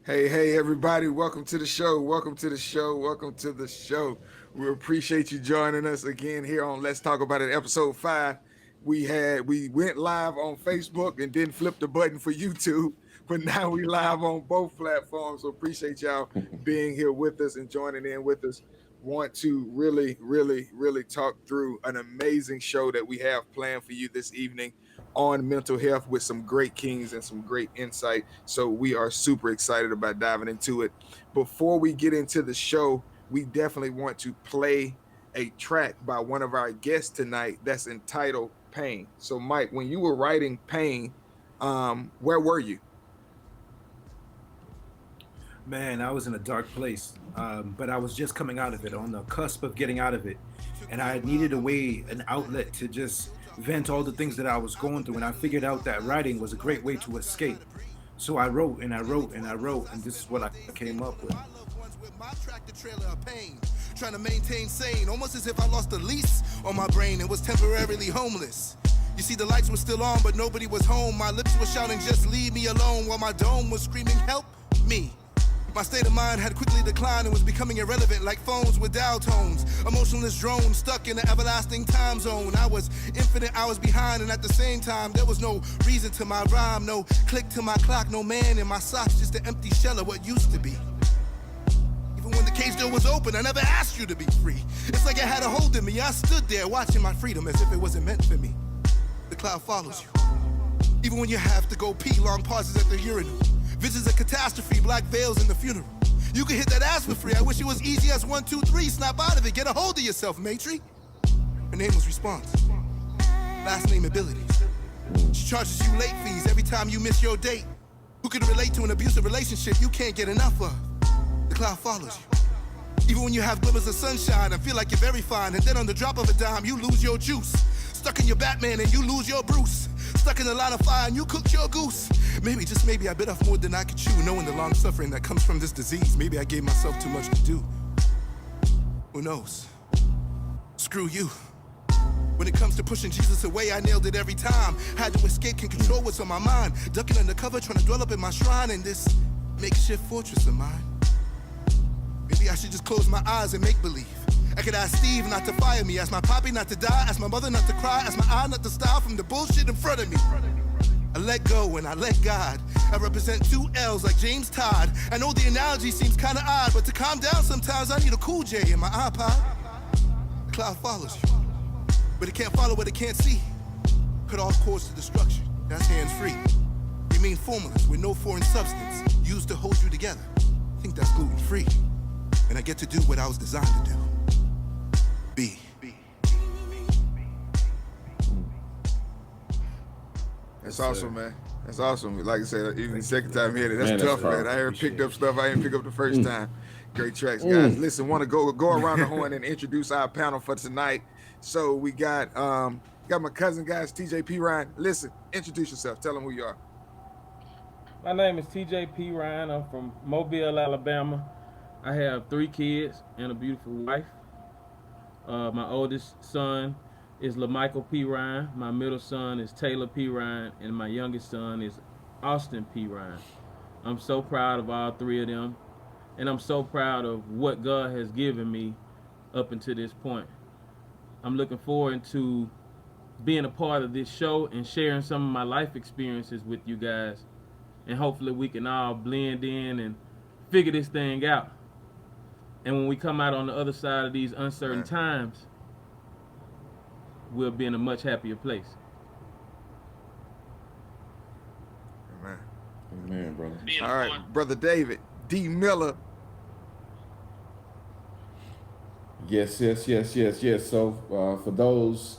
Hey, everybody. Welcome to the show. Welcome to the show. Welcome to the show. We appreciate you joining us again here on Let's Talk About It, episode 5. We went live on Facebook and then flipped the button for YouTube, but now we live on both platforms. So appreciate y'all being here with us and joining in with us. Want to really talk through an amazing show that we have planned for you this evening on mental health with some great kings and some great insight. So we are super excited about diving into it. Before we get into the show, we definitely want to play a track by one of our guests tonight that's entitled Pain. So Mike, when you were writing Pain, where were you? Man, I was in a dark place, but I was just coming out of it, on the cusp of getting out of it. And I needed a way, an outlet to just vent all the things that I was going through. And I figured out that writing was a great way to escape. So I wrote and I wrote and I wrote, and this is what I came up with. Trying to maintain sane, almost as if I lost the lease on my brain and was temporarily homeless. You see, the lights were still on, but nobody was home. My lips were shouting, just leave me alone, while my dome was screaming, help me. My state of mind had quickly declined and was becoming irrelevant, like phones with dial tones. Emotionless drone stuck in the everlasting time zone. I was infinite hours behind, and at the same time, there was no reason to my rhyme, no click to my clock, no man in my socks, just an empty shell of what used to be. Even when the cage door was open, I never asked you to be free. It's like it had a hold of me. I stood there watching my freedom as if it wasn't meant for me. The cloud follows you. Even when you have to go pee, long pauses at the urinal. Visions of catastrophe, black veils in the funeral. You could hit that ass for free. I wish it was easy as 1, 2, 3. Snap out of it. Get a hold of yourself, matey. Her name was Response. Last name Abilities. She charges you late fees every time you miss your date. Who can relate to an abusive relationship you can't get enough of? The cloud follows you. Even when you have glimmers of sunshine and feel like you're very fine, and then on the drop of a dime, you lose your juice. Stuck in your Batman and you lose your Bruce. Stuck in a line of fire and you cooked your goose. Maybe, just maybe, I bit off more than I could chew, knowing the long suffering that comes from this disease. Maybe I gave myself too much to do. Who knows? Screw you. When it comes to pushing Jesus away, I nailed it every time. Had to escape, can't control what's on my mind. Ducking under cover, trying to dwell up in my shrine in this makeshift fortress of mine. Maybe I should just close my eyes and make believe. I could ask Steve not to fire me, ask my poppy not to die, ask my mother not to cry, ask my eye not to style from the bullshit in front of me. I let go and I let God. I represent 2 L's like James Todd. I know the analogy seems kinda odd, but to calm down sometimes I need a Cool J in my iPod. The cloud follows you, but it can't follow what it can't see. Cut all cords to destruction, that's hands-free. You mean formulas with no foreign substance used to hold you together. I think that's gluten-free. And I get to do what I was designed to do. Be. That's awesome, man. That's awesome. Like I said, even the second time hearing it, that's tough, man. I picked up stuff I didn't pick up the first time. Great tracks, guys. Listen, want to go around the horn and introduce our panel for tonight. So we got my cousin, guys, TJP Ryan. Listen, introduce yourself. Tell them who you are. My name is TJP Ryan. I'm from Mobile, Alabama. I have 3 kids and a beautiful wife. My oldest son is LaMichael P. Ryan. My middle son is Taylor P. Ryan. And my youngest son is Austin P. Ryan. I'm so proud of all 3 of them. And I'm so proud of what God has given me up until this point. I'm looking forward to being a part of this show and sharing some of my life experiences with you guys. And hopefully we can all blend in and figure this thing out. And when we come out on the other side of these uncertain times, we'll be in a much happier place. Amen. Amen, brother. All right, Brother David D. Miller. Yes. So for those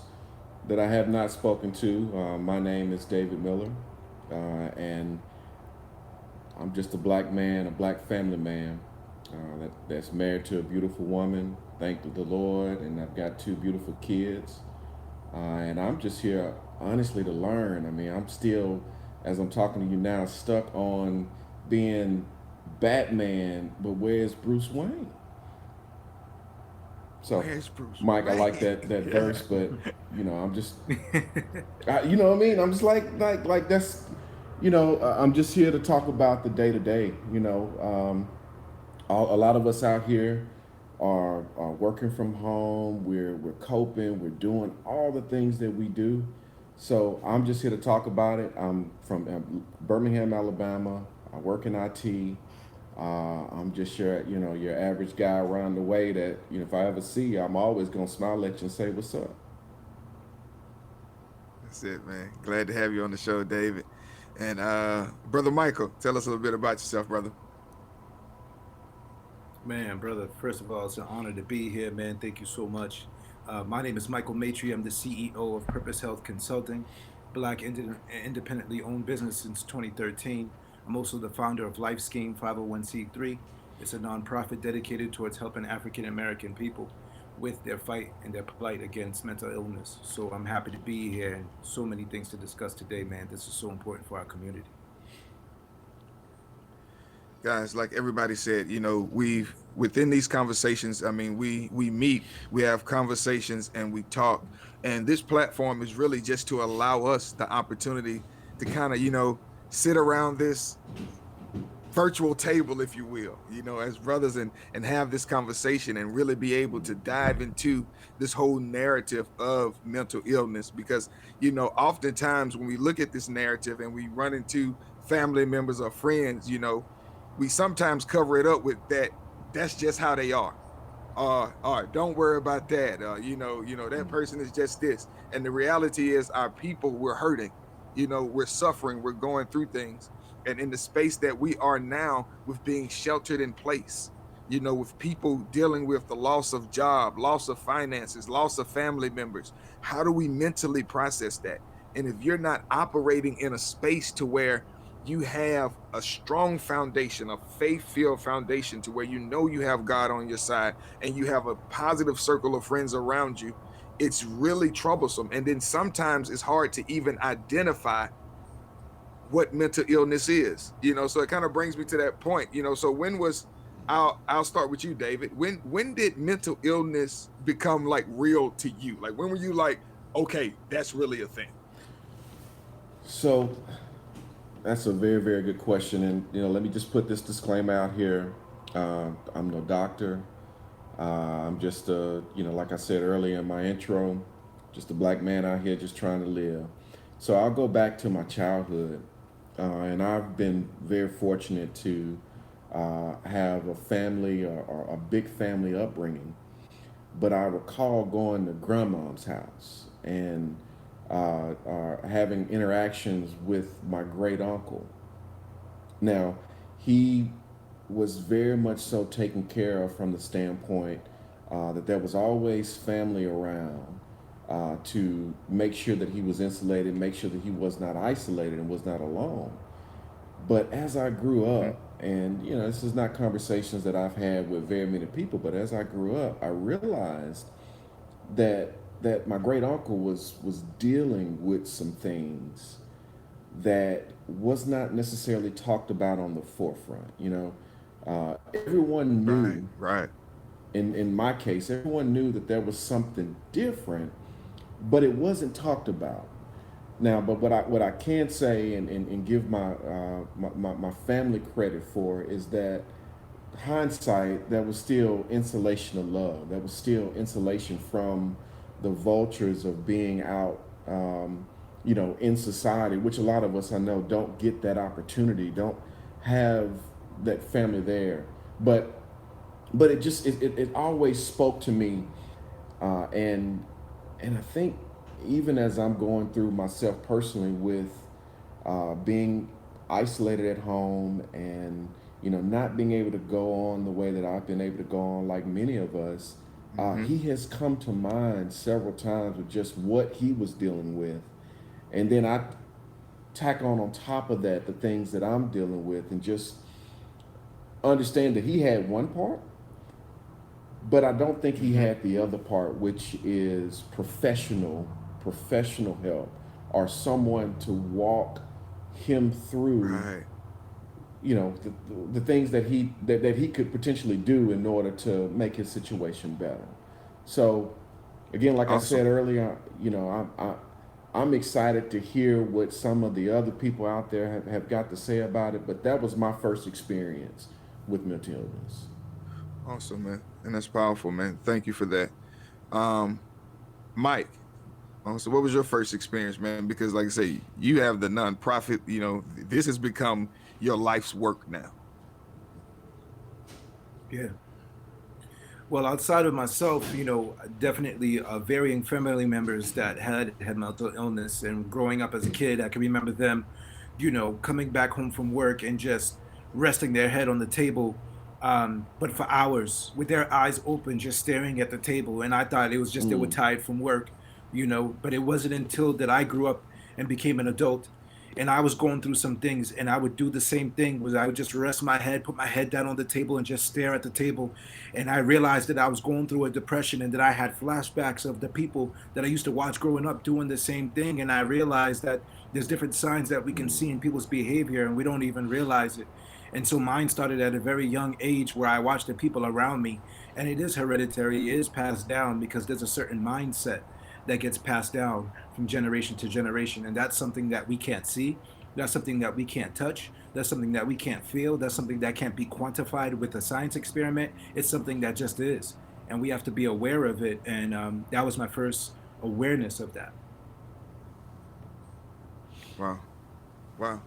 that I have not spoken to, my name is David Miller. and I'm just a black man, a black family man that's married to a beautiful woman. Thank the Lord, and I've got two beautiful kids. And I'm just here honestly to learn. I mean, I'm still, as I'm talking to you now, stuck on being Batman, but where's Bruce Wayne? So, Where's Bruce Mike, I like Wayne? that Yeah. verse, but I'm just, you know what I mean? I'm just like that's, I'm just here to talk about the day to day. A lot of us out here are working from home. We're coping. We're doing all the things that we do. So I'm just here to talk about it. I'm from Birmingham, Alabama. I work in IT. I'm just your average guy around the way that if I ever see you, I'm always gonna smile at you and say what's up. That's it, man. Glad to have you on the show, David. And Brother Michael, tell us a little bit about yourself, brother. Man, brother, first of all, it's an honor to be here, man. Thank you so much. My name is Michael Matry. I'm the CEO of Purpose Health Consulting, black independently owned business since 2013. I'm also the founder of Life Scheme 501c3. It's a nonprofit dedicated towards helping African American people with their fight and their plight against mental illness. So I'm happy to be here and so many things to discuss today, man. This is so important for our community. Guys, like everybody said, we've within these conversations, I mean, we meet, we have conversations and we talk. And this platform is really just to allow us the opportunity to kind of, sit around this virtual table, if you will, as brothers and have this conversation and really be able to dive into this whole narrative of mental illness. Because, oftentimes when we look at this narrative and we run into family members or friends, we sometimes cover it up with that's just how they are. All right, don't worry about that. That person is just this. And the reality is our people, we're hurting, we're suffering, we're going through things. And in the space that we are now with being sheltered in place, with people dealing with the loss of job, loss of finances, loss of family members, how do we mentally process that? And if you're not operating in a space to where you have a strong foundation, a faith-filled foundation to where you have God on your side and you have a positive circle of friends around you, it's really troublesome. And then sometimes it's hard to even identify what mental illness is, so it kind of brings me to that point, so I'll start with you, David. When did mental illness become like real to you? Like when were you like, okay, that's really a thing? So that's a very, very good question. And, let me just put this disclaimer out here. I'm no doctor. I'm just, like I said earlier in my intro, just a black man out here just trying to live. So I'll go back to my childhood. And I've been very fortunate to have a family or a big family upbringing. But I recall going to grandma's house and having interactions with my great uncle. Now, he was very much so taken care of from the standpoint that there was always family around to make sure that he was insulated, make sure that he was not isolated and was not alone. But as I grew up, and this is not conversations that I've had with very many people, but as I grew up, I realized that my great uncle was dealing with some things that was not necessarily talked about on the forefront. Everyone knew, Right. in my case, everyone knew that there was something different, but it wasn't talked about. Now, but what I can say and give my family credit for is that hindsight, there was still insulation of love. There was still insulation from the vultures of being out, in society, which a lot of us I know don't get that opportunity, don't have that family there. But it always spoke to me, and I think even as I'm going through myself personally with being isolated at home and not being able to go on the way that I've been able to go on, like many of us, he has come to mind several times with just what he was dealing with, and then I tack on top of that the things that I'm dealing with, and just understand that he had one part, but I don't think he had the other part, which is professional help, or someone to walk him through, Right. you know, the things that he could potentially do in order to make his situation better. So again, like I said earlier, you know, I'm excited to hear what some of the other people out there have got to say about it, but that was my first experience with mental illness. Awesome, man. And that's powerful, man. Thank you for that. Mike, so what was your first experience, man? Because like I say, you have the nonprofit, you know, this has become your life's work now. Yeah. Well, outside of myself, you know, definitely varying family members that had mental illness, and growing up as a kid, I can remember them, you know, coming back home from work and just resting their head on the table, but for hours with their eyes open, just staring at the table. And I thought it was just they were tired from work, you know, but it wasn't until that I grew up and became an adult, and I was going through some things, and I would do the same thing. Was I would just rest my head, put my head down on the table, and just stare at the table. And I realized that I was going through a depression, and that I had flashbacks of the people that I used to watch growing up doing the same thing. And I realized that there's different signs that we can see in people's behavior, and we don't even realize it. And so mine started at a very young age, where I watched the people around me, and it is hereditary, it is passed down, because there's a certain mindset that gets passed down from generation to generation. And that's something that we can't see. That's something that we can't touch. That's something that we can't feel. That's something that can't be quantified with a science experiment. It's something that just is. And we have to be aware of it. And that was my first awareness of that. Wow. Wow.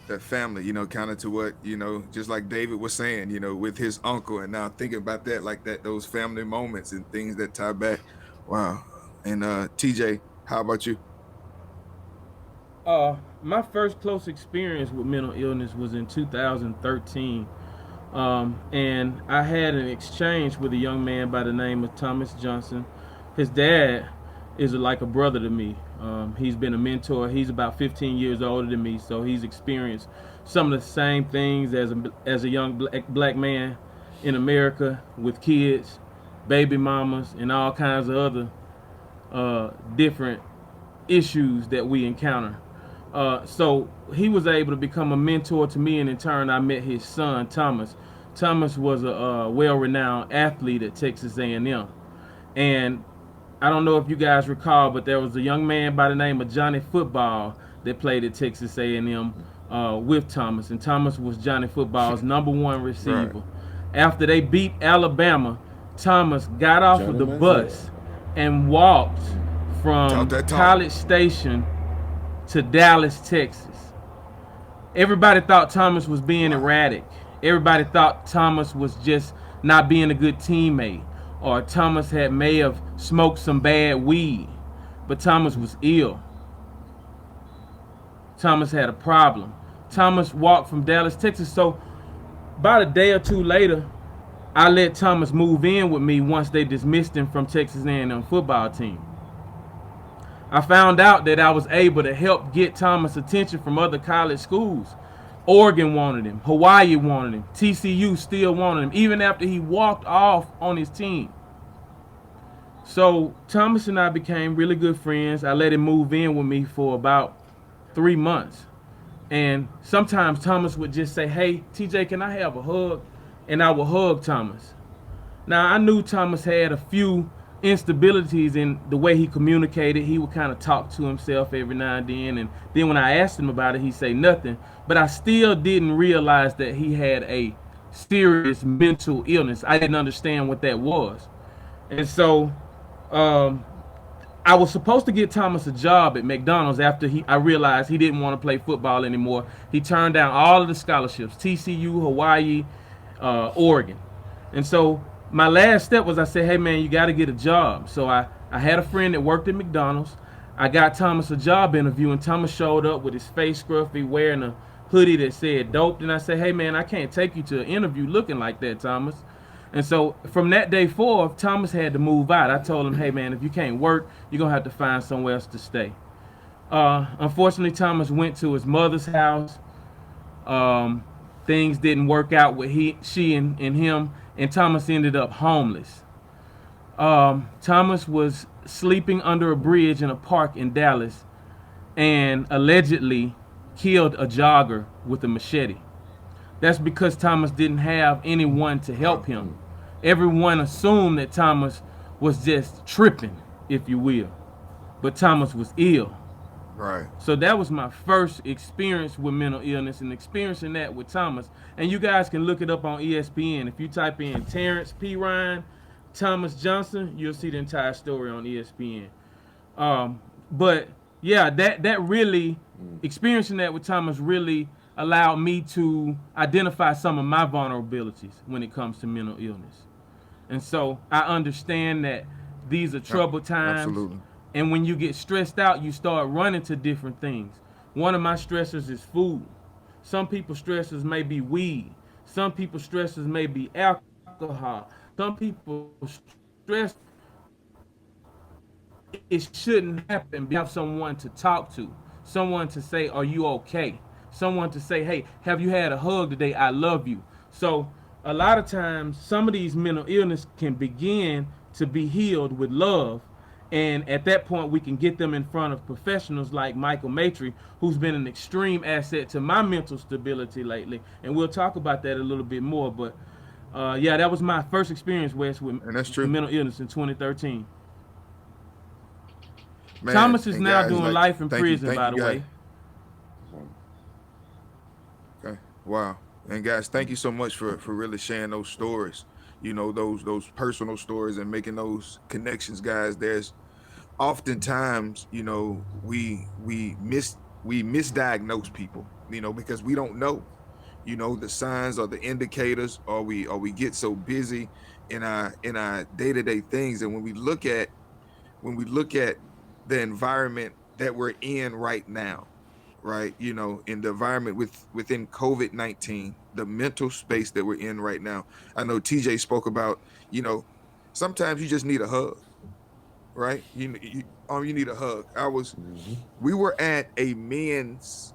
That family, you know, kind of to what, you know, just like David was saying, you know, with his uncle, and now thinking about that, like that, those family moments and things that tie back. Wow. And TJ, how about you? My first close experience with mental illness was in 2013. And I had an exchange with a young man by the name of Thomas Johnson. His dad is like a brother to me. He's been a mentor. He's about 15 years older than me, so he's experienced some of the same things as a young black man in America, with kids, baby mamas, and all kinds of other different issues that we encounter. So he was able to become a mentor to me, and in turn I met his son, Thomas. Thomas was a well-renowned athlete at Texas A&M. And I don't know if you guys recall, but there was a young man by the name of Johnny Football that played at Texas A&M with Thomas. And Thomas was Johnny Football's #1 receiver. Right. After they beat Alabama, Thomas got off of the bus and walked from College Station to Dallas, Texas. Everybody thought Thomas was being erratic. Everybody thought Thomas was just not being a good teammate, or Thomas may have smoked some bad weed. But Thomas was ill. Thomas had a problem. Thomas walked from Dallas, Texas. So about a day or two later, I let Thomas move in with me once they dismissed him from Texas A&M football team. I found out that I was able to help get Thomas attention from other college schools. Oregon wanted him. Hawaii wanted him. TCU still wanted him, even after he walked off on his team. So Thomas and I became really good friends. I let him move in with me for about 3 months. And sometimes Thomas would just say, "Hey, TJ, can I have a hug?" And I would hug Thomas. Now, I knew Thomas had a few instabilities in the way he communicated. He would kind of talk to himself every now and then when I asked him about it, he'd say nothing. But I still didn't realize that he had a serious mental illness. I didn't understand what that was. And so I was supposed to get Thomas a job at McDonald's after I realized he didn't want to play football anymore. He turned down all of the scholarships, TCU, Hawaii, Oregon. And so my last step was, I said, "Hey man, you got to get a job." So I had a friend that worked at McDonald's. I got Thomas a job interview, and Thomas showed up with his face scruffy, wearing a hoodie that said "Dope." And I said, "Hey man, I can't take you to an interview looking like that, Thomas." And so from that day forth, Thomas had to move out. I told him, "Hey man, if you can't work, you're going to have to find somewhere else to stay." Unfortunately, Thomas went to his mother's house. Things didn't work out with she and him, and Thomas ended up homeless. Thomas was sleeping under a bridge in a park in Dallas and allegedly killed a jogger with a machete. That's because Thomas didn't have anyone to help him. Everyone assumed that Thomas was just tripping, if you will. But Thomas was ill. Right. So that was my first experience with mental illness, and experiencing that with Thomas. And you guys can look it up on ESPN. If you type in Terrence P. Ryan, Thomas Johnson, you'll see the entire story on ESPN. But yeah, that really, experiencing that with Thomas really allowed me to identify some of my vulnerabilities when it comes to mental illness. And so I understand that these are troubled times. Absolutely. And when you get stressed out, you start running to different things. One of my stressors is food. Some people's stressors may be weed. Some people's stressors may be alcohol. Some people's stress, it shouldn't happen. You have someone to talk to, someone to say, are you okay? Someone to say, hey, have you had a hug today? I love you. So a lot of times, some of these mental illness can begin to be healed with love. And at that point, we can get them in front of professionals like Michael Maitre, who's been an extreme asset to my mental stability lately. And we'll talk about that a little bit more. But yeah, that was my first experience, Wes, with And that's true. mental illness in 2013. Man, Thomas is and now guys, doing like, life in thank you, prison, thank by you, the guys. way. Okay. Wow. And guys, thank you so much for really sharing those stories. You know, those personal stories and making those connections, guys. There's oftentimes, you know, we misdiagnose people, you know, because we don't know, you know, the signs or the indicators, or we get so busy in our day-to-day things. And when we look at the environment that we're in right now, right, you know, in the environment within COVID-19, the mental space that we're in right now. I know TJ spoke about, you know, sometimes you just need a hug, right? You need a hug. We were at a men's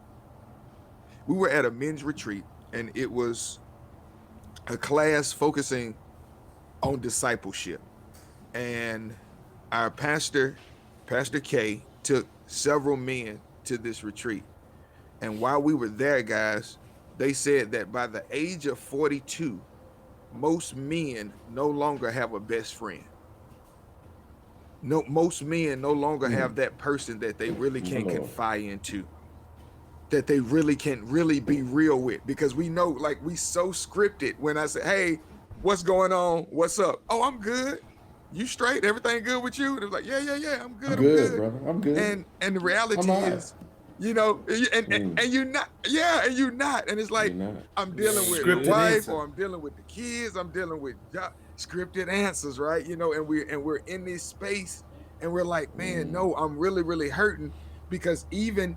retreat, and it was a class focusing on discipleship. And our Pastor K, took several men to this retreat. And while we were there, guys, they said that by the age of 42, most men no longer have a best friend. No, most men no longer have that person that they really can confide into, that they really can really be real with. Because we know, like, we so scripted. When I say, hey, what's going on? What's up? Oh, I'm good. You straight? Everything good with you? They're like, yeah, I'm good. I'm good, brother. I'm good. And the reality is, you know, and you're not, and you're not. And it's like, I'm dealing with Scripted the wife, answer. or I'm dealing with the kids, I'm dealing with scripted answers, right? You know, and we're in this space, and we're like, man, no, I'm really, really hurting. Because even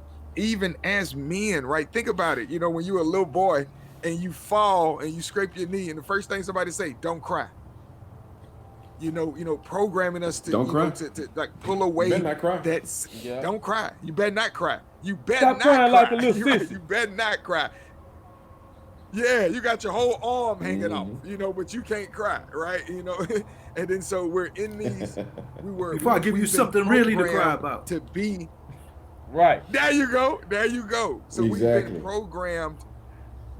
as men, right? Think about it. You know, when you're a little boy and you fall and you scrape your knee, and the first thing somebody say, don't cry. You know, programming us to, Don't cry. To like pull away. You better not cry. That's Yeah. Don't cry. You better not cry. You better Stop not crying cry. like a little You sissy. you better not cry. Yeah, you got your whole arm hanging off, you know, but you can't cry, right? You know, and then so we're in these. Before I give you we've been something really to cry programmed about. to be. Right. There you go. So we've Exactly. been programmed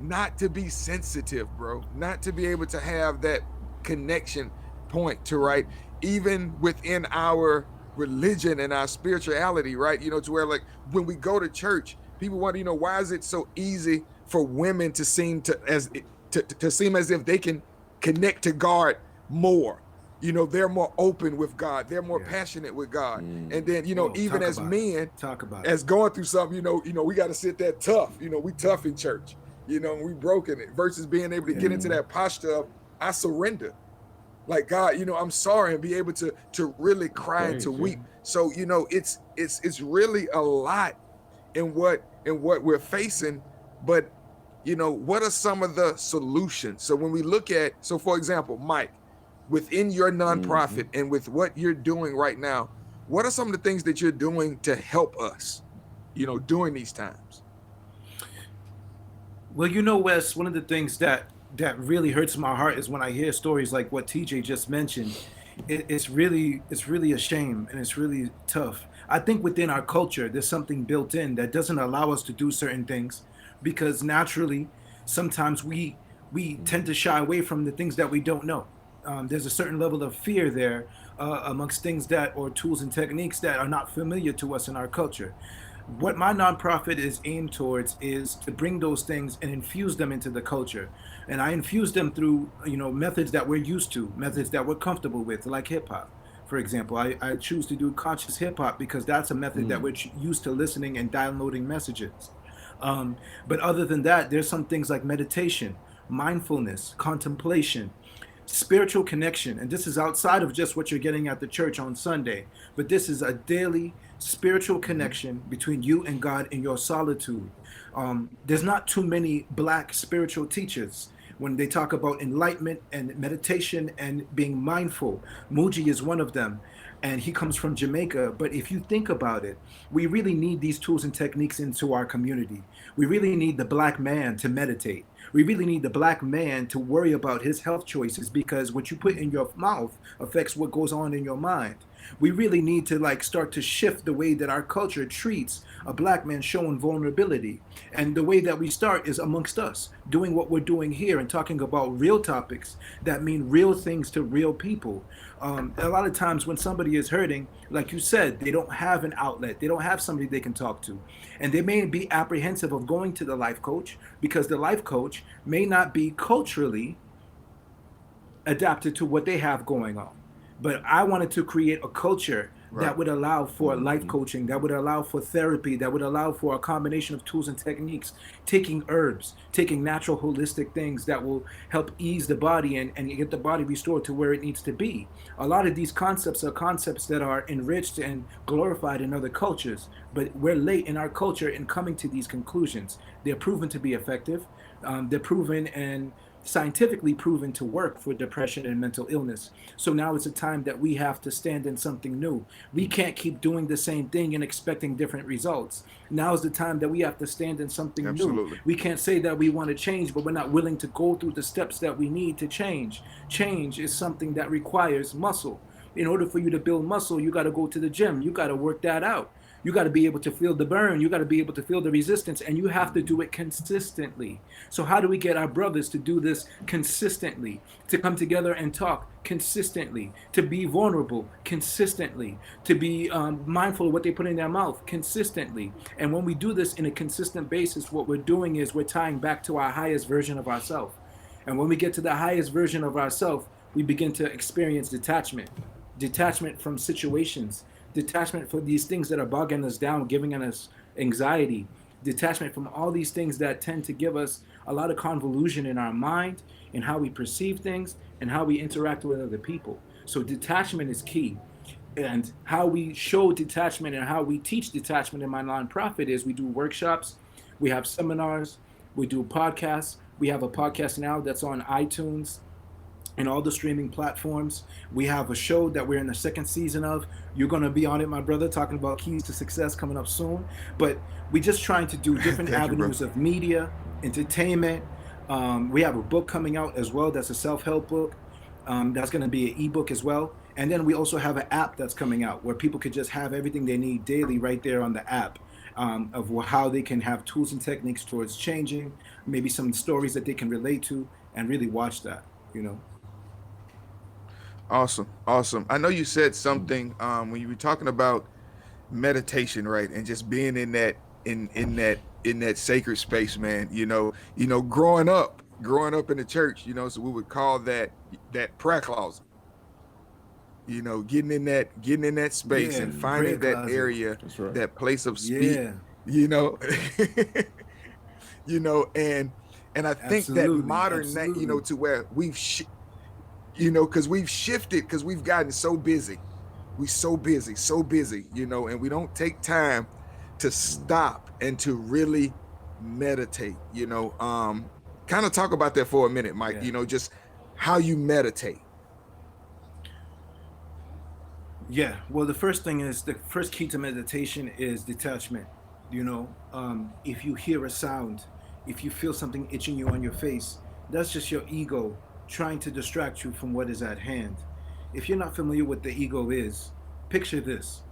not to be sensitive, bro. Not to be able to have that connection point to, right? Even within our religion and our spirituality, right? You know, to where, like, when we go to church, people want to, you know, why is it so easy for women to seem to seem as if they can connect to God more? You know, they're more open with God. They're more passionate with God. And then, you know, Oh, even talk as about men, it. Talk about it. as going through something, you know, we got to sit there tough. You know, we tough in church. You know, we broken it, versus being able to get into that posture of, I surrender. Like, God, you know, I'm sorry, and be able to really cry and to weep. So, you know, it's really a lot in what we're facing. But, you know, what are some of the solutions? So when we look at, so for example, Mike, within your nonprofit and with what you're doing right now, what are some of the things that you're doing to help us? during these times? Well, Wes, one of the things that really hurts my heart is when I hear stories like what TJ just mentioned. It's really a shame, and it's really tough. I think within our culture, there's something built in that doesn't allow us to do certain things, because naturally, sometimes we tend to shy away from the things that we don't know. There's a certain level of fear there amongst things that, or tools and techniques that are not familiar to us in our culture. What my nonprofit is aimed towards is to bring those things and infuse them into the culture. And I infuse them through, methods that we're used to, methods that we're comfortable with, like hip hop. For example, I choose to do conscious hip hop because that's a method that we're used to listening and downloading messages. But other than that, there's some things like meditation, mindfulness, contemplation, spiritual connection. And this is outside of just what you're getting at the church on Sunday, but this is a daily spiritual connection between you and God in your solitude. There's not too many Black spiritual teachers when they talk about enlightenment and meditation and being mindful. Muji is one of them, and he comes from Jamaica. But if you think about it, we really need these tools and techniques into our community. We really need the Black man to meditate. We really need the Black man to worry about his health choices, because what you put in your mouth affects what goes on in your mind. We really need to start to shift the way that our culture treats a Black man showing vulnerability. And the way that we start is amongst us, doing what we're doing here and talking about real topics that mean real things to real people. A lot of times when somebody is hurting, like you said, they don't have an outlet. They don't have somebody they can talk to. And they may be apprehensive of going to the life coach because the life coach may not be culturally adapted to what they have going on. But I wanted to create a culture that would allow for life coaching, that would allow for therapy, that would allow for a combination of tools and techniques, taking herbs, taking natural holistic things that will help ease the body and get the body restored to where it needs to be. A lot of these concepts are concepts that are enriched and glorified in other cultures, but we're late in our culture in coming to these conclusions. They're proven to be effective. They're proven and scientifically proven to work for depression and mental illness. So now it's a time that we have to stand in something new. We can't keep doing the same thing and expecting different results. Now is the time that we have to stand in something new. We can't say that we want to change, but we're not willing to go through the steps that we need to change. Change is something that requires muscle. In order for you to build muscle, you got to go to the gym. You got to work that out. You got to be able to feel the burn. You got to be able to feel the resistance, and you have to do it consistently. So how do we get our brothers to do this consistently, to come together and talk consistently, to be vulnerable consistently, to be mindful of what they put in their mouth consistently? And when we do this in a consistent basis, what we're doing is we're tying back to our highest version of ourselves. And when we get to the highest version of ourselves, we begin to experience detachment from situations, detachment from these things that are bogging us down, giving us anxiety, detachment from all these things that tend to give us a lot of convolution in our mind, in how we perceive things, and how we interact with other people. So detachment is key. And how we show detachment and how we teach detachment in my nonprofit is we do workshops, we have seminars, we do podcasts. We have a podcast now that's on iTunes and all the streaming platforms. We have a show that we're in the second season of. You're going to be on it, my brother, talking about keys to success coming up soon. But we're just trying to do different avenues of media, entertainment. We have a book coming out as well. That's a self-help book. That's going to be an ebook as well. And then we also have an app that's coming out where people could just have everything they need daily right there on the app, of how they can have tools and techniques towards changing, maybe some stories that they can relate to, and really watch that, Awesome. I know you said something when you were talking about meditation, right? And just being in that sacred space, man. Growing up in the church, so we would call that prayer closet. Getting in that space and finding that closet. Area, right. That place of speak. And I think that modern that to where we've because we've shifted, because we've gotten so busy. We so busy, and we don't take time to stop and to really meditate, kind of talk about that for a minute, Mike, just how you meditate. Yeah, well, the first key to meditation is detachment. You know, if you hear a sound, if you feel something itching you on your face, that's just your ego trying to distract you from what is at hand. If you're not familiar with the ego is, picture this.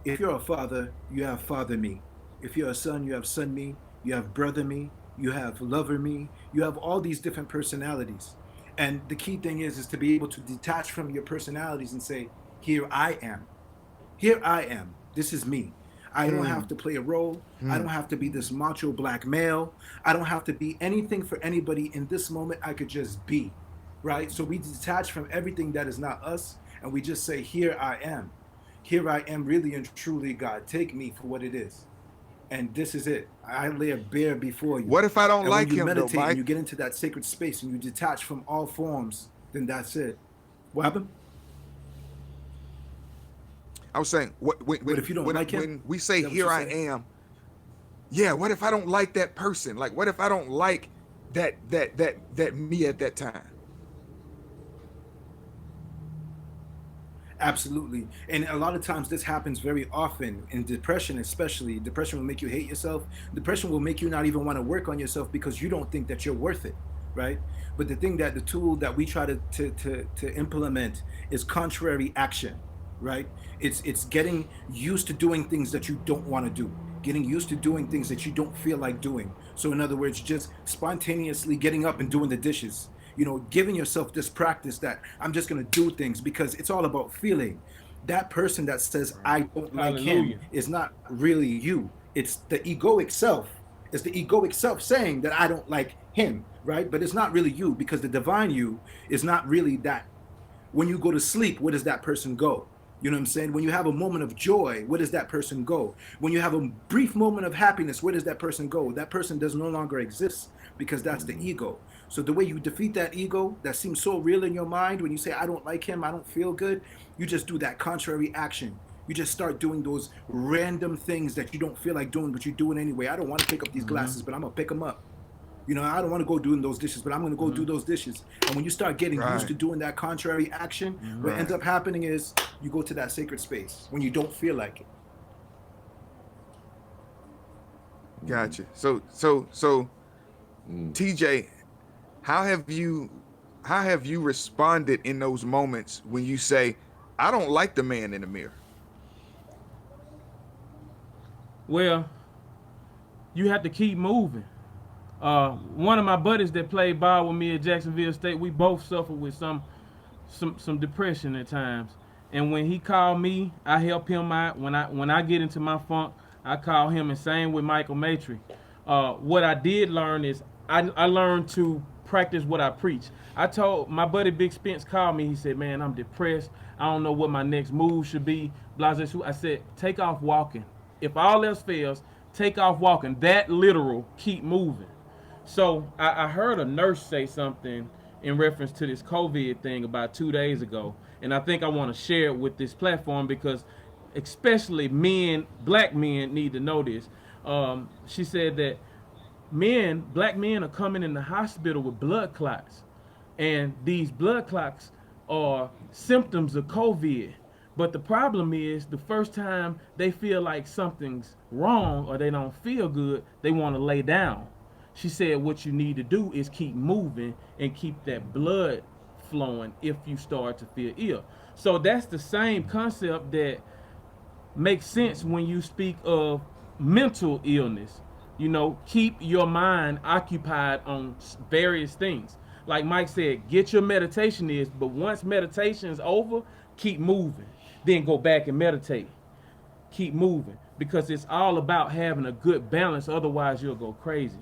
If you're a father, you have father me. If you're a son, you have son me. You have brother me. You have lover me. You have all these different personalities. And the key thing is to be able to detach from your personalities and say, here I am. Here I am. This is me. I don't have to play a role. I don't have to be this macho black male. I don't have to be anything for anybody in this moment. I could just be, right? So we detach from everything that is not us and we just say, here I am. Here I am, really and truly, God. Take me for what it is. And this is it. I lay it bare before you. What if I don't And like when you him though, meditate and Mike? you get into that sacred space and you detach from all forms, then that's it. What happened? I was saying, But if you don't like him, when we is say that what here you I said? am, yeah, what if I don't like that person? Like, what if I don't like that me at that time? Absolutely. And a lot of times this happens very often in depression, especially. Depression will make you hate yourself. Depression will make you not even want to work on yourself because you don't think that you're worth it, right? But the tool that we try to implement is contrary action, right? It's getting used to doing things that you don't want to do, getting used to doing things that you don't feel like doing. So in other words, just spontaneously getting up and doing the dishes, giving yourself this practice that I'm just going to do things because it's all about feeling. That person that says I don't like him Hallelujah. is not really you. It's the egoic self. It's the egoic self saying that I don't like him, right? But it's not really you because the divine you is not really that. When you go to sleep, where does that person go? You know what I'm saying? When you have a moment of joy, where does that person go? When you have a brief moment of happiness, where does that person go? That person does no longer exist because that's the ego. So the way you defeat that ego that seems so real in your mind when you say, I don't like him, I don't feel good, you just do that contrary action. You just start doing those random things that you don't feel like doing, but you do it anyway. I don't want to pick up these glasses, but I'm going to pick them up. I don't want to go doing those dishes, but I'm going to go do those dishes. And when you start getting used Right, to doing that contrary action, what ends right. up happening is you go to that sacred space when you don't feel like it. Gotcha. So TJ, how have you how have you responded in those moments when you say, I don't like the man in the mirror? Well, you have to keep moving. One of my buddies that played ball with me at Jacksonville State, we both suffered with some depression at times. And when he called me, I help him out. When I get into my funk, I call him, and same with Michael Matry. What I did learn is I learned to practice what I preach. I told my buddy Big Spence called me. He said, "Man, I'm depressed. I don't know what my next move should be." Blase. I said, "Take off walking. If all else fails, take off walking. That literal, keep moving." So I heard a nurse say something in reference to this COVID thing about 2 days ago, and I think I want to share it with this platform because, especially men, black men, need to know this. She said that black men, are coming in the hospital with blood clots, and these blood clots are symptoms of COVID. But the problem is, the first time they feel like something's wrong or they don't feel good, they want to lay down. She said what you need to do is keep moving and keep that blood flowing if you start to feel ill. So that's the same concept that makes sense when you speak of mental illness. Keep your mind occupied on various things. Like Mike said, get your meditation is, but once meditation is over, keep moving. Then go back and meditate. Keep moving because it's all about having a good balance. Otherwise, you'll go crazy.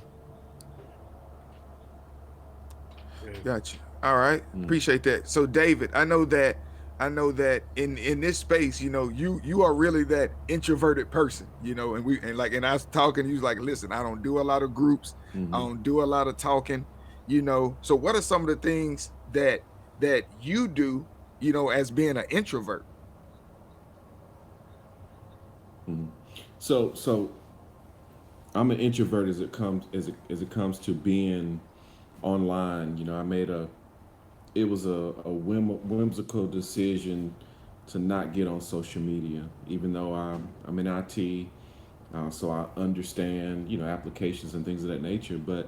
Gotcha. All right. Appreciate that. So David, I know that in this space, you are really that introverted person, and I was talking, he was like, listen, I don't do a lot of groups, I Mm-hmm. don't do a lot of talking, So what are some of the things that you do, as being an introvert? Mm-hmm. So I'm an introvert as it comes to being online. It was a whimsical decision to not get on social media, even though I'm in IT. So I understand, applications and things of that nature. But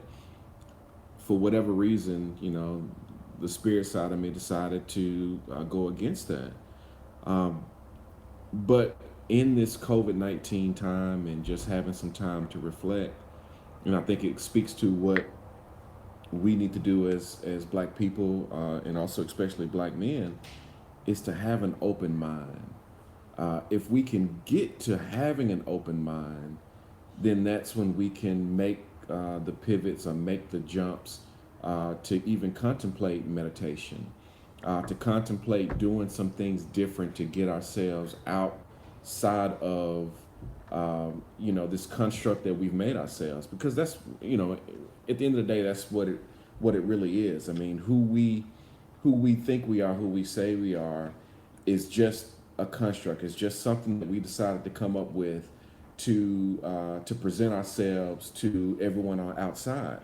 for whatever reason, the spirit side of me decided to go against that. Um, but in this COVID-19 time and just having some time to reflect, and I think it speaks to what we need to do as Black people, and also especially Black men, is to have an open mind. If we can get to having an open mind, then that's when we can make the pivots or make the jumps to even contemplate meditation, to contemplate doing some things different to get ourselves outside of this construct that we've made ourselves. Because that's, at the end of the day, that's what it really is. I mean, who we think we are, who we say we are, is just a construct. It's just something that we decided to come up with to present ourselves to everyone on outside.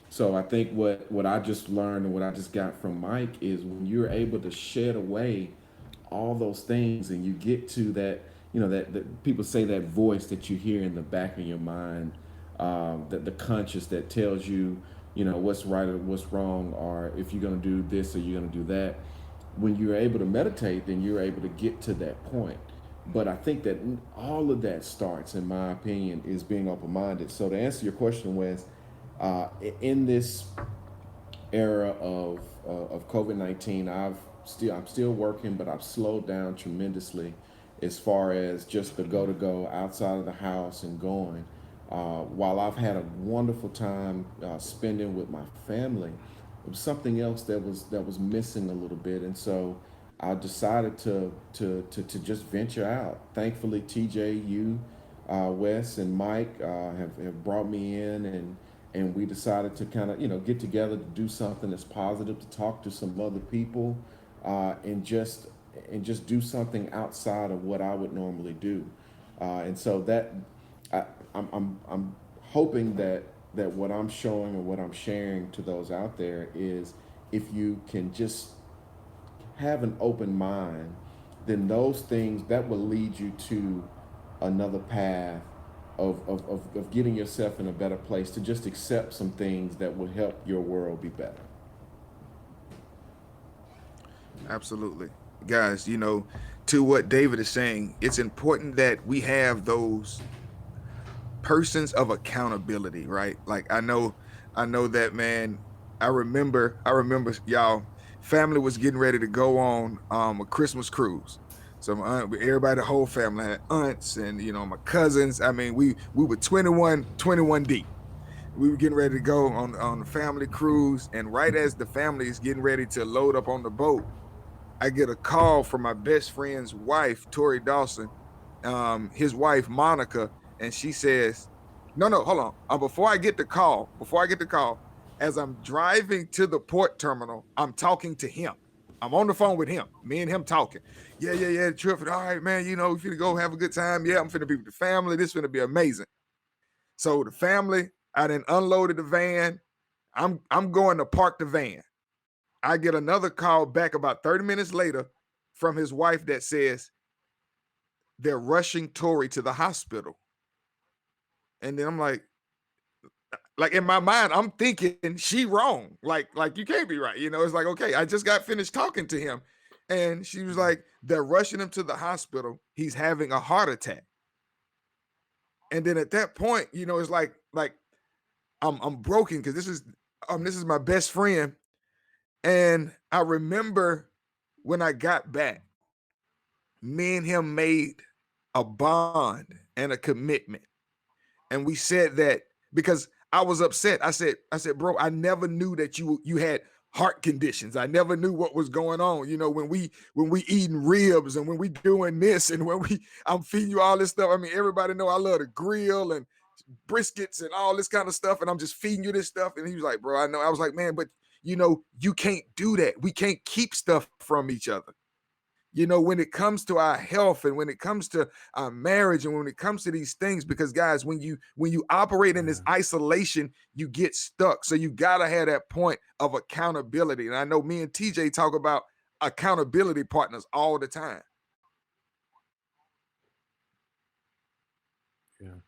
So I think what I just learned and what I just got from Mike is when you're able to shed away all those things and you get to that, that people say, that voice that you hear in the back of your mind, that the conscious that tells you, what's right or what's wrong, or if you're going to do this or you're going to do that. When you're able to meditate, then you're able to get to that point. But I think that all of that starts, in my opinion, is being open-minded. So to answer your question, Wes, in this era of COVID-19, I'm still working, but I've slowed down tremendously as far as just the go outside of the house and going. While I've had a wonderful time spending with my family, it was something else that was missing a little bit, and so I decided to just venture out. Thankfully, TJ, you, Wes, and Mike have brought me in, and we decided to kind of get together to do something that's positive, to talk to some other people, and just do something outside of what I would normally do. And so that I'm hoping that what I'm showing and what I'm sharing to those out there is, if you can just have an open mind, then those things that will lead you to another path of getting yourself in a better place, to just accept some things that will help your world be better. Absolutely. Guys, to what David is saying, it's important that we have those persons of accountability, right? Like I know that, man. I remember y'all family was getting ready to go on a Christmas cruise. So my aunt, everybody, the whole family, had aunts and my cousins. I mean, we were 21 deep. We were getting ready to go on the family cruise, and right as the family is getting ready to load up on the boat, I get a call from my best friend's wife, Tori Dawson, his wife Monica, and she says, "No, hold on. Before I get the call, as I'm driving to the port terminal, I'm talking to him. I'm on the phone with him. Me and him talking. Yeah. Trip. All right, man. We finna go have a good time. Yeah, I'm finna be with the family. This finna be amazing." So the family, I then unloaded the van. I'm going to park the van. I get another call back about 30 minutes later from his wife that says they're rushing Tori to the hospital. And then I'm like in my mind, I'm thinking she wrong. Like you can't be right. It's like, okay, I just got finished talking to him. And she was like, they're rushing him to the hospital. He's having a heart attack. And then at that point, it's like I'm broken, because this is my best friend. And I remember when I got back, me and him made a bond and a commitment. And we said that because I was upset. I said, bro, I never knew that you had heart conditions. I never knew what was going on. When we eating ribs and when we doing this and I'm feeding you all this stuff. I mean, everybody know I love to grill and briskets and all this kind of stuff. And I'm just feeding you this stuff. And he was like, bro, I know. I was like, man, but you can't do that. We can't keep stuff from each other. When it comes to our health and when it comes to our marriage and when it comes to these things, because guys, when you operate in this isolation, you get stuck. So you got to have that point of accountability. And I know me and TJ talk about accountability partners all the time. Yeah.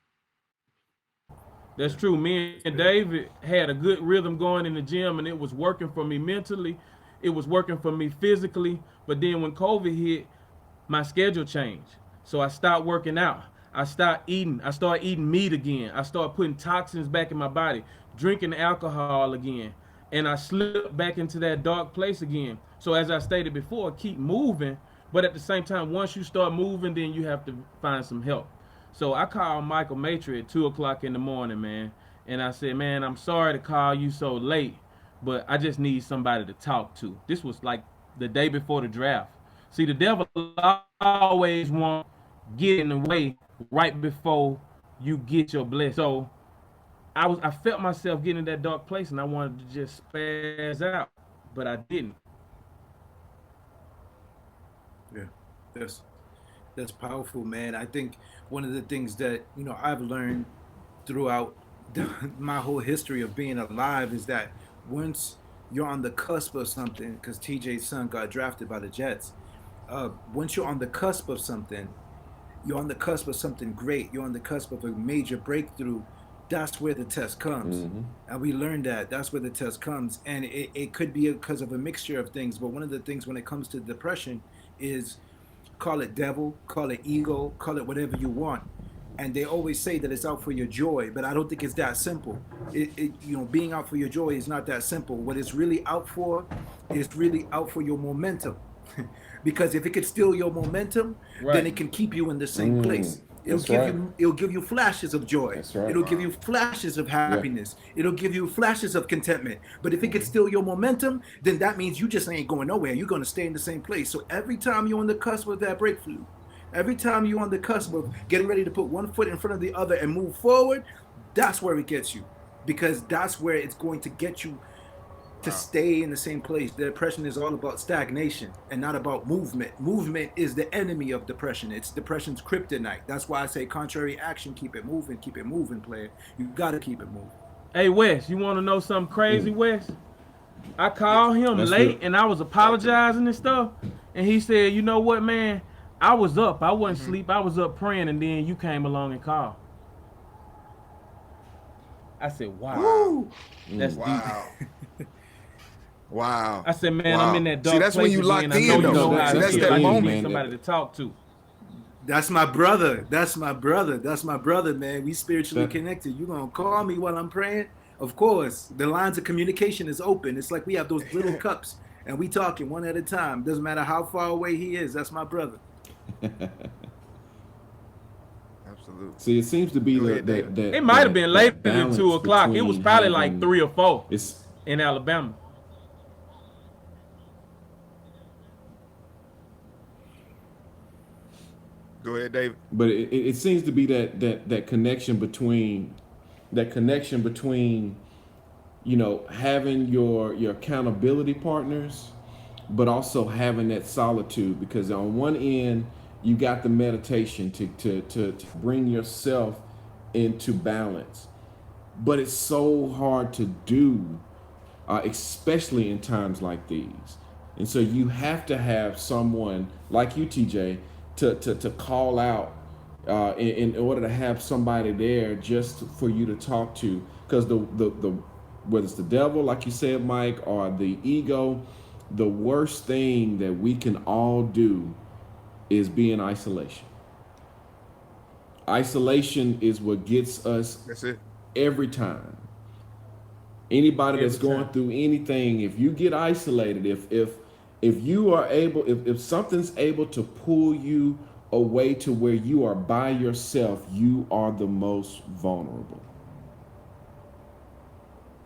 That's true. Me and David had a good rhythm going in the gym, and it was working for me mentally. It was working for me physically. But then when COVID hit, my schedule changed. So I stopped working out. I stopped eating. I started eating meat again. I started putting toxins back in my body, drinking alcohol again. And I slipped back into that dark place again. So as I stated before, keep moving. But at the same time, once you start moving, then you have to find some help. So I called Michael Matry at 2 o'clock in the morning, man. And I said, man, I'm sorry to call you so late, but I just need somebody to talk to. This was like the day before the draft. See, the devil always want get in the way right before you get your blessing. So I felt myself getting in that dark place, and I wanted to just spaz out, but I didn't. Yeah, that's powerful, man. I think one of the things that I've learned throughout my whole history of being alive is that once you're on the cusp of something, because TJ's son got drafted by the Jets, once you're on the cusp of something, you're on the cusp of something great. You're on the cusp of a major breakthrough. That's where the test comes. And we learned that. That's where the test comes. And it could be because of a mixture of things. But one of the things when it comes to depression is, call it devil, call it ego, call it whatever you want. And they always say that it's out for your joy, but I don't think it's that simple. Being out for your joy is not that simple. What it's really out for is really out for your momentum. Because if it could steal your momentum, then it can keep you in the same place. It'll give you flashes of joy. It'll give you flashes of happiness. It'll give you flashes of contentment. But if it could steal your momentum, then that means you just ain't going nowhere. You're going to stay in the same place. So every time you're on the cusp of that breakthrough, every time you're on the cusp of getting ready to put one foot in front of the other and move forward, that's where it gets you. Because that's where it's going to get you to stay in the same place. The depression is all about stagnation and not about movement. Movement is the enemy of depression. It's depression's kryptonite. That's why I say contrary action, keep it moving, player. You gotta keep it moving. Hey, Wes, you want to know something crazy, Wes? I called him late and I was apologizing and stuff. And he said, you know what, man? I was up. I wasn't asleep. I was up praying, and then you came along and called. I said, wow. That's deep. Wow. I said, man, I'm in that dark place. See, that's when you locked in, though. That's that moment. Somebody to talk to. That's my brother. That's my brother, man. We spiritually connected. You gonna call me while I'm praying? Of course. The lines of communication is open. It's like we have those little cups, and we talking one at a time. Doesn't matter how far away he is. That's my brother. Absolutely. See, it seems to be that it might have been later than 2 o'clock. It was probably like 3 or 4 in Alabama. Go ahead, David. But it seems to be that connection between having your accountability partners, but also having that solitude, because on one end you got the meditation to bring yourself into balance, but it's so hard to do, especially in times like these. And so you have to have someone like you, TJ, to call out in order to have somebody there just for you to talk to, because the whether it's the devil, like you said, Mike, or the ego, the worst thing that we can all do is be in isolation. Isolation is what gets us every time. Anybody that's going through anything, if you get isolated, if you are able, if something's able to pull you away to where you are by yourself, you are the most vulnerable.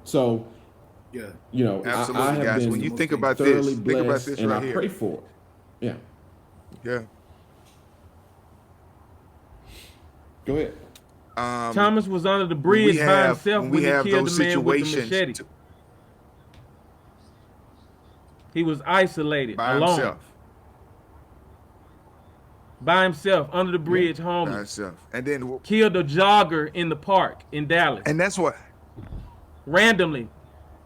So, absolutely, I have guys. been When you think about this, and right I here. pray for it. Yeah. Go ahead. Thomas was under the bridge by himself when he killed the man with the machete. He was isolated, alone. By himself, under the bridge, homeless. By himself. And then killed a jogger in the park in Dallas. And that's what. Randomly.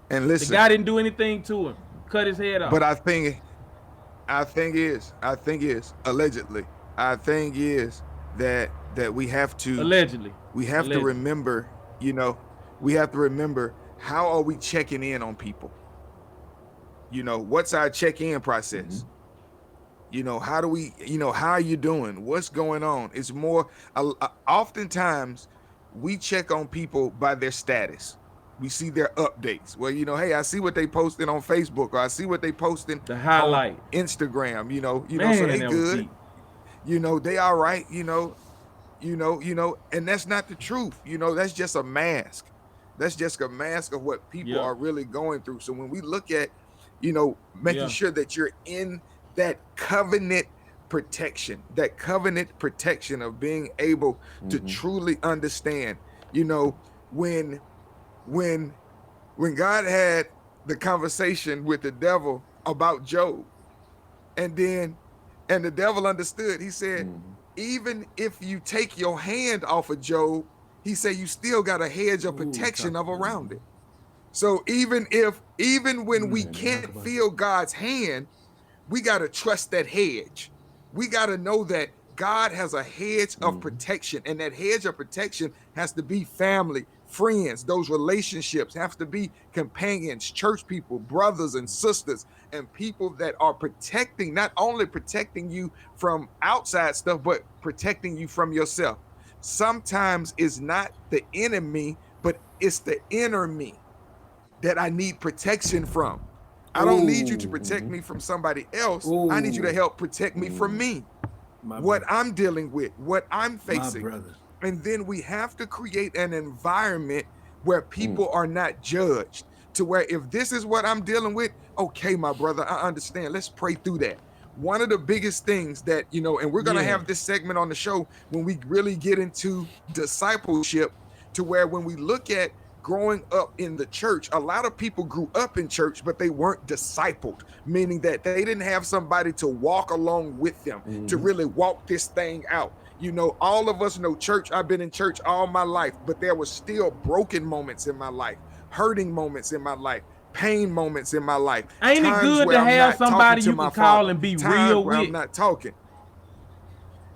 And listen. The guy didn't do anything to him. Cut his head off. But I think allegedly, I think is that we have to allegedly. We have to remember You know, we have to remember, how are we checking in on people? You know, what's our check-in process? You know, how do we, you know, how are you doing? What's going on? It's more, oftentimes we check on people by their status. We see their updates. Well, you know, hey, I see what they posted on Facebook, or I see what they posting The highlight. on Instagram, you know, Man, so they that was good. deep. You know, they all right, you know, and that's not the truth. You know, that's just a mask. That's just a mask of what people Yeah. are really going through. So when we look at, you know, making Yeah. sure that you're in that covenant protection of being able to truly understand, you know, when God had the conversation with the devil about Job, and the devil understood, he said, even if you take your hand off of Job, he said, you still got a hedge of protection of around it. So even when we can't feel God's hand, we got to trust that hedge. We got to know that God has a hedge of protection, and that hedge of protection has to be family, friends. Those relationships have to be companions, church people, brothers and sisters, and people that are protecting, not only protecting you from outside stuff, but protecting you from yourself. Sometimes it's not the enemy, but it's the inner me that I need protection from. I don't need you to protect me from somebody else. I need you to help protect me from me, what I'm dealing with, what I'm facing. And then we have to create an environment where people are not judged, to where if this is what I'm dealing with, okay, my brother, I understand. Let's pray through that. One of the biggest things that, you know, and we're going to have this segment on the show when we really get into discipleship, to where when we look at growing up in the church, a lot of people grew up in church, but they weren't discipled, meaning that they didn't have somebody to walk along with them to really walk this thing out. You know, all of us know church. I've been in church all my life, but there was still broken moments in my life, hurting moments in my life, pain moments in my life. Ain't it good to have somebody you can call and be real with? I'm not talking.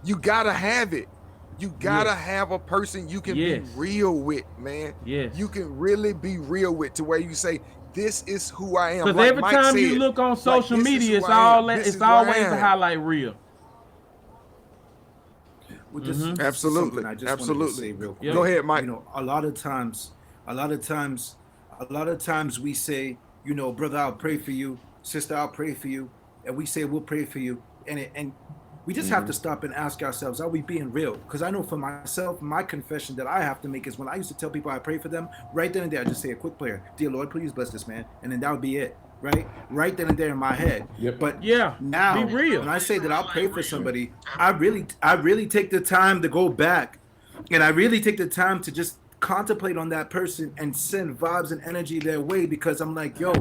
You gotta have it. You gotta have a person you can be real with, man. Yes. You can really be real with, to where you say, this is who I am. Because Like every Mike time said, you look on social this is media, who it's I am. all This it's is where I always a am. highlight reel. Well, this is Absolutely. something I just wanted to Absolutely. say real quick. Go ahead, Mike. You know, a lot of times we say, you know, brother, I'll pray for you, sister, I'll pray for you, and we say we'll pray for you, and we just have to stop and ask ourselves, are we being real? Because I know for myself, my confession that I have to make is, when I used to tell people I pray for them, right then and there, I just say a quick prayer, dear Lord, please bless this man, and then that would be it. Right then and there in my head. But now, be real. when I say that I'll pray for somebody, I really take the time to go back, and I really take the time to just contemplate on that person and send vibes and energy their way, because I'm like, yo,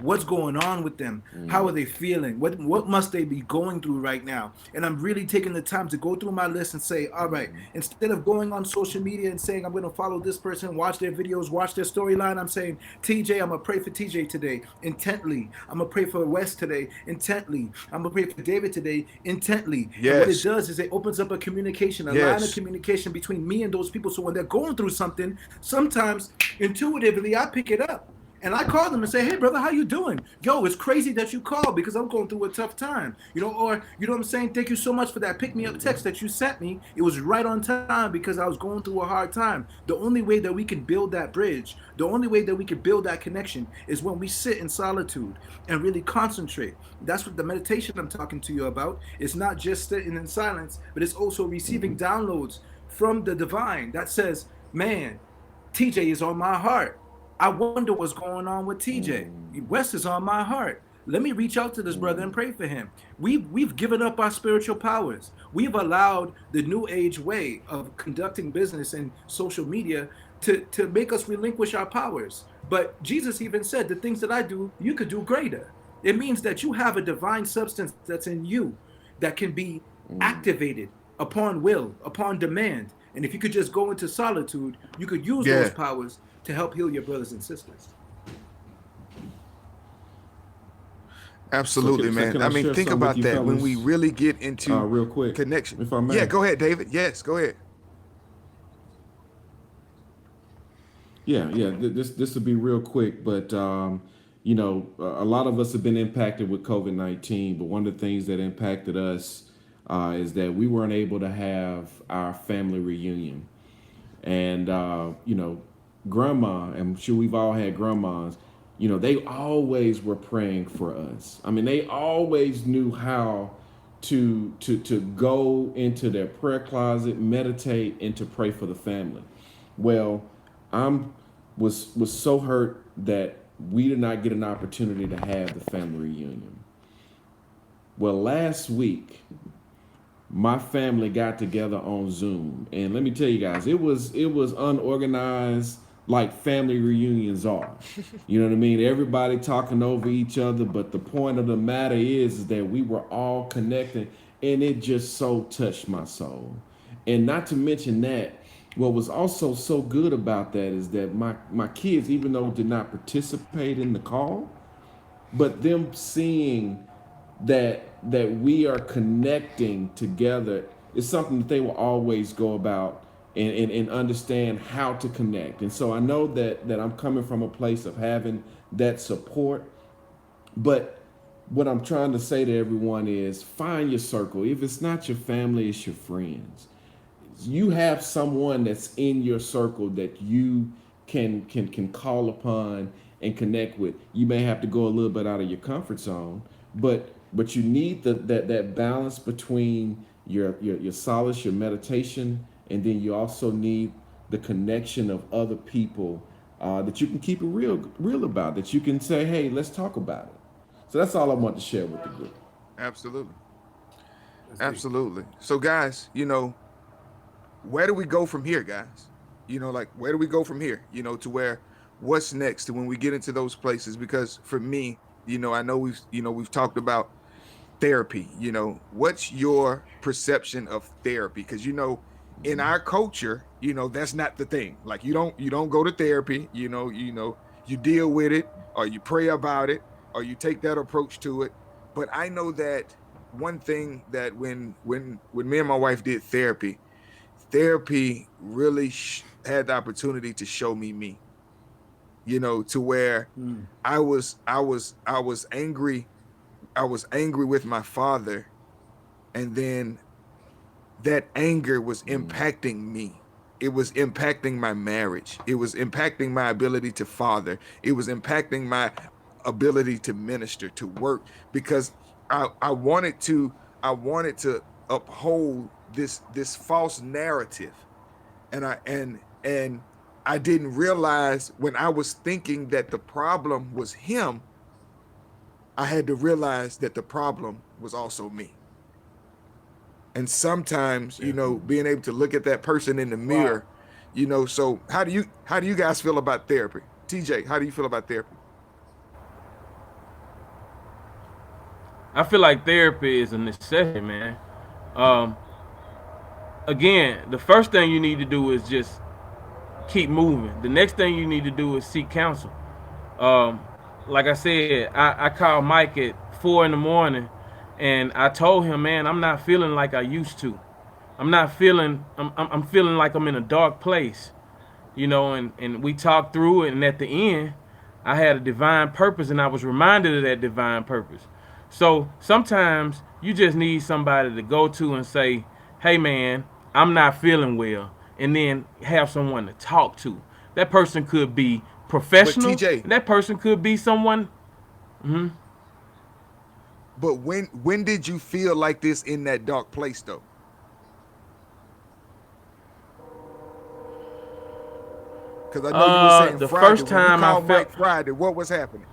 what's going on with them? How are they feeling? What must they be going through right now? And I'm really taking the time to go through my list and say, all right, instead of going on social media and saying I'm going to follow this person, watch their videos, watch their storyline, I'm saying, TJ, I'm going to pray for TJ today intently. I'm going to pray for Wes today intently. I'm going to pray for David today intently. Yes. And what it does is it opens up a communication, a line of communication between me and those people. So when they're going through something, sometimes intuitively I pick it up. And I call them and say, hey, brother, how you doing? Yo, it's crazy that you called, because I'm going through a tough time. You know, or, you know what I'm saying? Thank you so much for that pick-me-up text that you sent me. It was right on time, because I was going through a hard time. The only way that we can build that bridge, the only way that we can build that connection is when we sit in solitude and really concentrate. That's what the meditation I'm talking to you about. It's not just sitting in silence, but it's also receiving downloads from the divine that says, man, TJ is on my heart. I wonder what's going on with TJ. Wes is on my heart. Let me reach out to this brother and pray for him. We've given up our spiritual powers. We've allowed the new age way of conducting business and social media to make us relinquish our powers. But Jesus even said, the things that I do, you could do greater. It means that you have a divine substance that's in you that can be activated upon will, upon demand. And if you could just go into solitude, you could use those powers to help heal your brothers and sisters. Absolutely, man. I mean, think about that. When we really get into real quick connection. If I may. Yeah, go ahead, David. Yes, go ahead. Yeah. This will be real quick, but you know, a lot of us have been impacted with COVID-19. But one of the things that impacted us is that we weren't able to have our family reunion. And you know, grandma, I'm sure we've all had grandmas, you know, they always were praying for us. I mean, they always knew how to go into their prayer closet, meditate, and to pray for the family. Well, I'm was so hurt that we did not get an opportunity to have the family reunion. Well, last week my family got together on Zoom, and let me tell you guys, it was unorganized like family reunions are. You know what I mean? Everybody talking over each other, but the point of the matter is that we were all connected, and it just so touched my soul. And not to mention that, what was also so good about that is that my kids, even though did not participate in the call, but them seeing that we are connecting together is something that they will always go about and understand how to connect. And so I know that I'm coming from a place of having that support, but what I'm trying to say to everyone is find your circle. If it's not your family, it's your friends. You have someone that's in your circle that you can call upon and connect with. You may have to go a little bit out of your comfort zone, but you need that balance between your solace, your meditation, and then you also need the connection of other people that you can keep it real about, that you can say, hey, let's talk about it. So that's all I want to share with the group. Absolutely. Absolutely. So guys, you know, where do we go from here, guys? You know, like where do we go from here? You know, to where what's next to when we get into those places? Because for me, you know, I know we've talked about therapy. You know, what's your perception of therapy? Because you know, in our culture, you know, that's not the thing. Like you don't go to therapy. You deal with it, or you pray about it, or you take that approach to it. But I know that one thing that when me and my wife did therapy really had the opportunity to show me, you know, to where I was angry. I was angry with my father, and then that anger was impacting me. It was impacting my marriage. It was impacting my ability to father. It was impacting my ability to minister, to work, because I wanted to uphold this false narrative. And I didn't realize when I was thinking that the problem was him, I had to realize that the problem was also me. And sometimes, you know, being able to look at that person in the mirror, you know, so how do you guys feel about therapy? TJ, how do you feel about therapy? I feel like therapy is a necessity, man. Um, Again, the first thing you need to do is just keep moving. The next thing you need to do is seek counsel. Um, like I said, I called Mike at 4 in the morning, and I told him, man, I'm not feeling like I used to. I'm feeling like I'm in a dark place, you know, and we talked through it, and at the end, I had a divine purpose, and I was reminded of that divine purpose. So sometimes you just need somebody to go to and say, hey, man, I'm not feeling well, and then have someone to talk to. That person could be But professional, TJ, and that person could be someone. but when did you feel like this in that dark place though? Because I know you were saying The Friday. first When you time I called felt, Mike Friday, what was happening?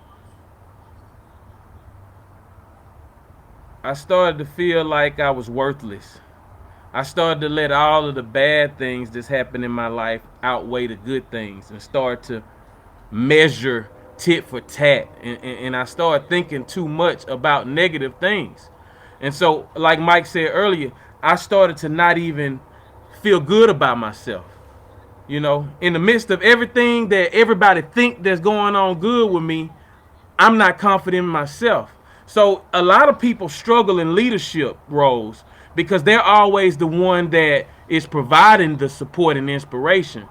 I started to feel like I was worthless. I started to let all of the bad things that's happened in my life outweigh the good things, and start to measure tit for tat. And I started thinking too much about negative things. And so, like Mike said earlier, I started to not even feel good about myself. You know, in the midst of everything that everybody think that's going on good with me, I'm not confident in myself. So a lot of people struggle in leadership roles because they're always the one that is providing the support and inspiration.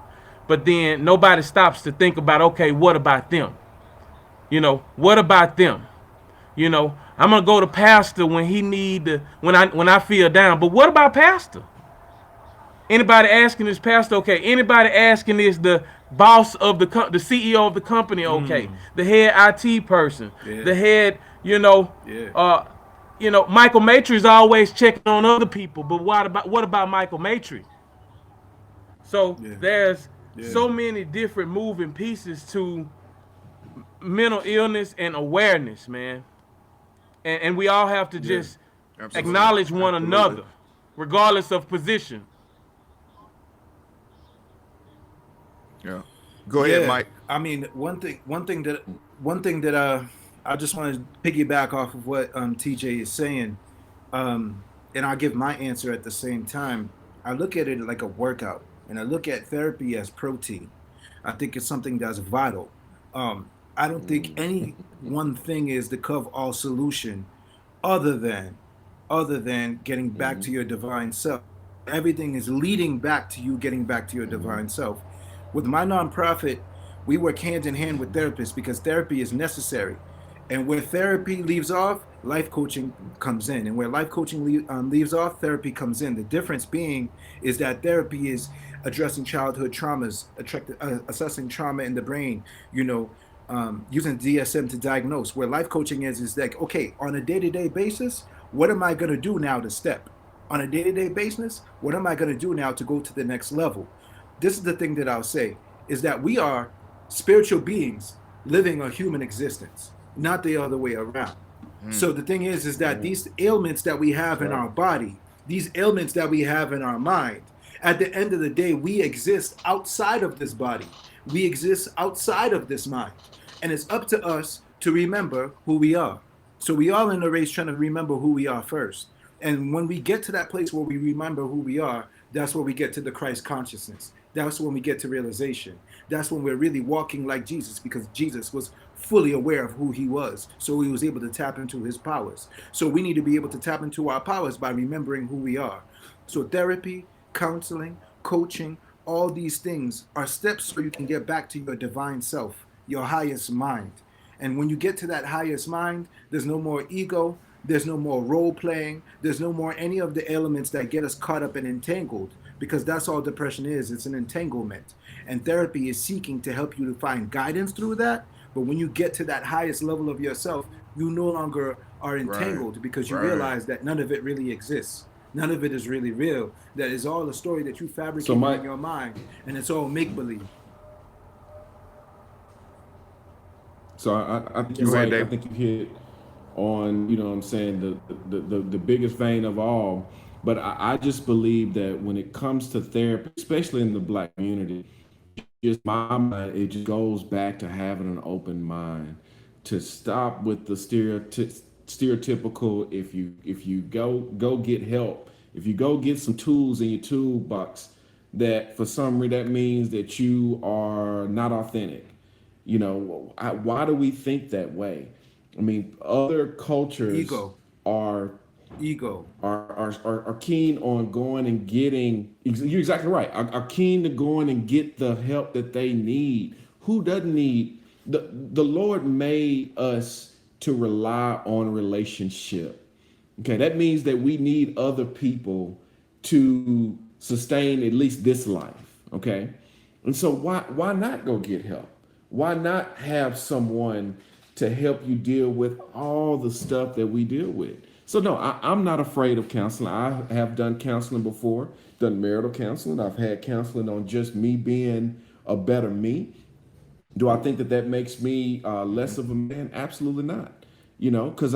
but then nobody stops to think about, okay, what about them? You know, what about them? You know, I'm gonna go to pastor when he need to, when I feel down. But what about pastor? Anybody asking this pastor okay? Anybody asking is the boss of the CEO of the company okay? The head IT person, the head, you know, Michael Matry is always checking on other people. But what about Michael Matry? So there's so many different moving pieces to mental illness and awareness, man. And we all have to just acknowledge one another, regardless of position. Yeah. Go ahead, Mike. I mean, one thing that I just want to piggyback off of what TJ is saying, and I'll give my answer at the same time. I look at it like a workout, and I look at therapy as protein. I think it's something that's vital. I don't think any one thing is the cover-all solution, other than getting back to your divine self. Everything is leading back to you getting back to your divine self. With my nonprofit, we work hand in hand with therapists because therapy is necessary. And where therapy leaves off, life coaching comes in. And where life coaching leaves off, therapy comes in. The difference being is that therapy is addressing childhood traumas, assessing trauma in the brain, you know, using DSM to diagnose. Where life coaching is like, okay, on a day-to-day basis, what am I going to do now to step? On a day-to-day basis, what am I going to do now to go to the next level? This is the thing that I'll say, is that we are spiritual beings living a human existence, not the other way around. So the thing is that these ailments that we have in our body, these ailments that we have in our mind, at the end of the day, we exist outside of this body. We exist outside of this mind. And it's up to us to remember who we are. So we all in the race trying to remember who we are first. And when we get to that place where we remember who we are, that's where we get to the Christ consciousness. That's when we get to realization. That's when we're really walking like Jesus, because Jesus was fully aware of who he was. So he was able to tap into his powers. So we need to be able to tap into our powers by remembering who we are. So therapy, counseling, coaching, all these things are steps so you can get back to your divine self, your highest mind. And when you get to that highest mind, there's no more ego. There's no more role playing. There's no more any of the elements that get us caught up and entangled, because that's all depression is. It's an entanglement. And therapy is seeking to help you to find guidance through that. But when you get to that highest level of yourself, you no longer are entangled because you realize that none of it really exists. None of it is really real. That is all a story that you fabricate in your mind, and it's all make-believe. So I think you're right. I think you hit on, you know what I'm saying, the biggest vein of all. But I just believe that when it comes to therapy, especially in the Black community, just my mind, it just goes back to having an open mind, to stop with the stereotypical. If you go get help, if you go get some tools in your toolbox, that for some reason that means that you are not authentic. You know, why do we think that way? I mean, other cultures are keen on going and getting. You're exactly right. Are keen to going and get the help that they need. Who doesn't need? The Lord made us to rely on relationship. Okay, that means that we need other people to sustain at least this life. Okay, and so why not go get help? Why not have someone to help you deal with all the stuff that we deal with? So no, I'm not afraid of counseling. I have done counseling before, done marital counseling. I've had counseling on just me being a better me. Do I think that makes me less of a man? Absolutely not. You know, because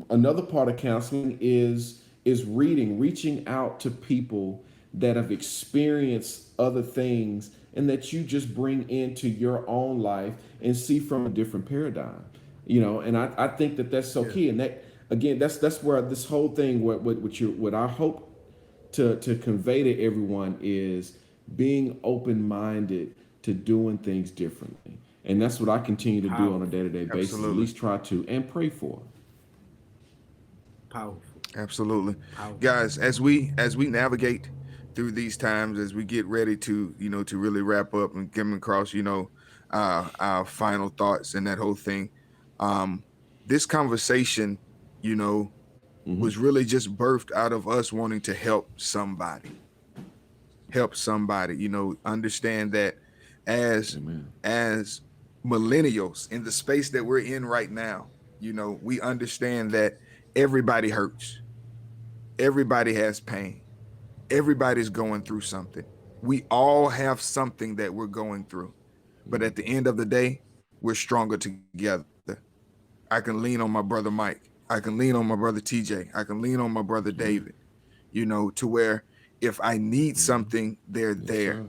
another part of counseling is reaching out to people that have experienced other things and that you just bring into your own life and see from a different paradigm. You know, and I think that that's so key. And that, again, that's where this whole thing, what I hope to convey to everyone is being open-minded to doing things differently. And that's what I continue to do on a day-to-day basis, at least try to, and pray for. Powerful. Absolutely. Guys, as we navigate through these times as we get ready to, to really wrap up and come across, our final thoughts and that whole thing. This conversation, was really just birthed out of us wanting to help somebody, understand that as millennials in the space that we're in right now, we understand that everybody hurts. Everybody has pain. Everybody's going through something. We all have something that we're going through. But at the end of the day, we're stronger together. I can lean on my brother Mike. I can lean on my brother TJ. I can lean on my brother David, to where if I need something, they're there. Sir.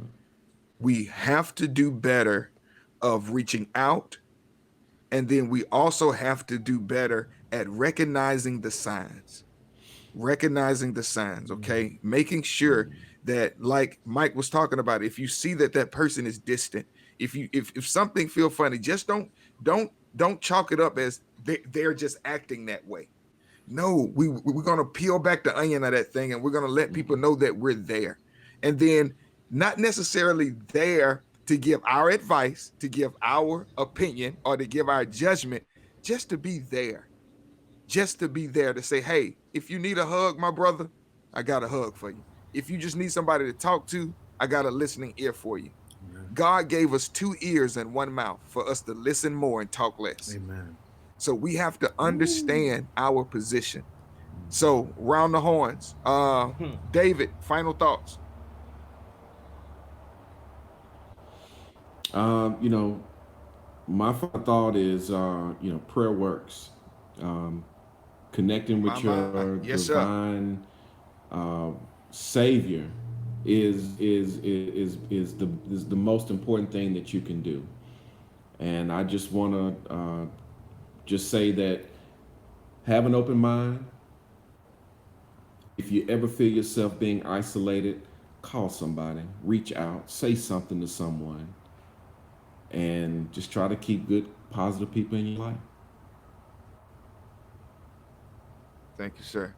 We have to do better of reaching out. And then we also have to do better at recognizing the signs. Okay? Making sure that, like Mike was talking about, if you see that person is distant, if something feel funny, just don't chalk it up as they're just acting that way. No, we're gonna peel back the onion of that thing, and we're gonna let people know that we're there. And then not necessarily there to give our advice, to give our opinion, or to give our judgment, just to be there. Just to be there to say, hey, if you need a hug, my brother, I got a hug for you. If you just need somebody to talk to, I got a listening ear for you. Amen. God gave us 2 ears and 1 mouth for us to listen more and talk less. Amen. So we have to understand our position. So round the horns. David, final thoughts. My final thought is, prayer works. Connecting with your Yes, sir. divine Savior is the most important thing that you can do. And I just want to just say that have an open mind. If you ever feel yourself being isolated, call somebody, reach out, say something to someone, and just try to keep good, positive people in your life. Thank you, sir.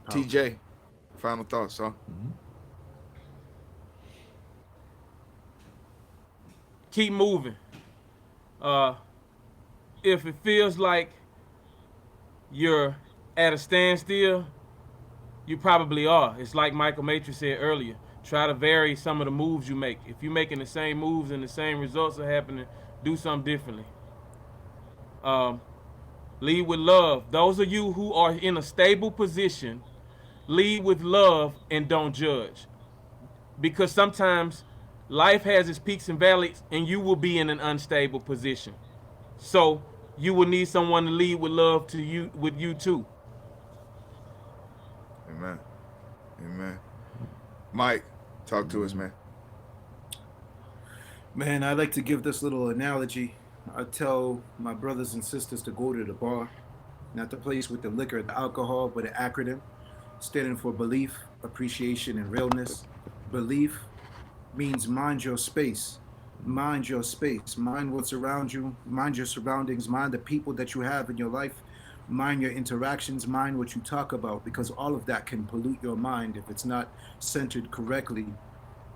TJ, final thoughts, huh? Keep moving. If it feels like you're at a standstill, you probably are. It's like Michael Matrix said earlier. Try to vary some of the moves you make. If you're making the same moves and the same results are happening, do something differently. Lead with love. Those of you who are in a stable position, lead with love and don't judge. Because sometimes life has its peaks and valleys and you will be in an unstable position. So you will need someone to lead with love to you, with you too. Amen. Amen. Mike, talk to us, man. Man, I like to give this little analogy. I tell my brothers and sisters to go to the bar, not the place with the liquor, the alcohol, but an acronym standing for belief, appreciation, and realness. Belief means mind your space. Mind your space. Mind what's around you. Mind your surroundings. Mind the people that you have in your life. Mind your interactions. Mind what you talk about, because all of that can pollute your mind if it's not centered correctly.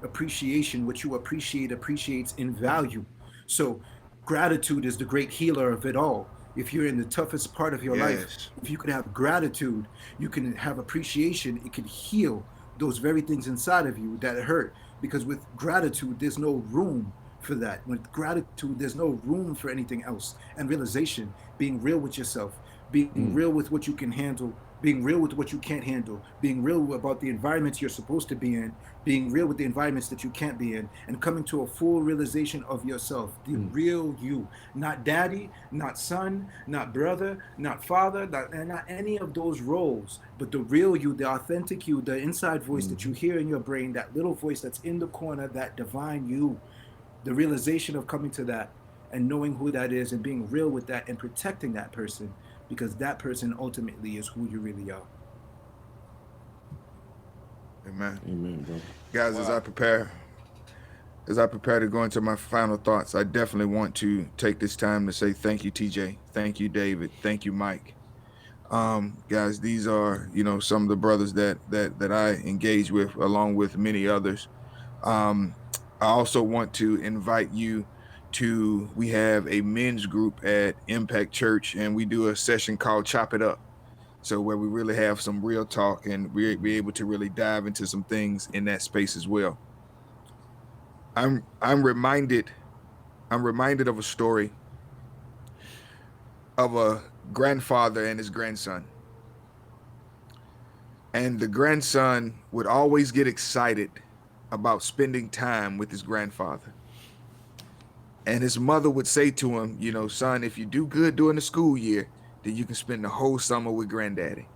Appreciation, what you appreciate, appreciates in value. So gratitude is the great healer of it all. If you're in the toughest part of your life, if you could have gratitude, you can have appreciation. It can heal those very things inside of you that hurt. Because with gratitude, there's no room for that. With gratitude, there's no room for anything else. And realization, being real with yourself, being real with what you can handle, being real with what you can't handle, being real about the environments you're supposed to be in, being real with the environments that you can't be in, and coming to a full realization of yourself, the real you. Not daddy, not son, not brother, not father, not any of those roles, but the real you, the authentic you, the inside voice that you hear in your brain, that little voice that's in the corner, that divine you. The realization of coming to that and knowing who that is and being real with that and protecting that person, because that person ultimately is who you really are. Amen. Amen, bro. Guys, as I prepare to go into my final thoughts, I definitely want to take this time to say thank you, TJ. Thank you, David. Thank you, Mike. Guys, these are, some of the brothers that I engage with, along with many others. I also want to invite you to, we have a men's group at Impact Church, and we do a session called Chop It Up. So where we really have some real talk, and we're able to really dive into some things in that space as well. I'm reminded of a story of a grandfather and his grandson. And the grandson would always get excited about spending time with his grandfather. And his mother would say to him, son, if you do good during the school year, then you can spend the whole summer with granddaddy.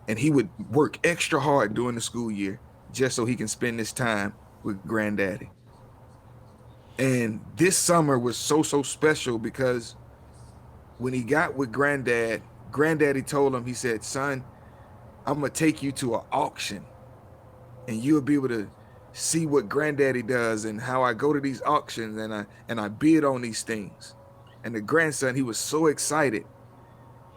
And he would work extra hard during the school year just so he can spend this time with granddaddy. And this summer was so special because when he got with granddaddy told him, he said, son, I'm going to take you to an auction and you'll be able to see what granddaddy does and how I go to these auctions and I bid on these things. And the grandson, he was so excited,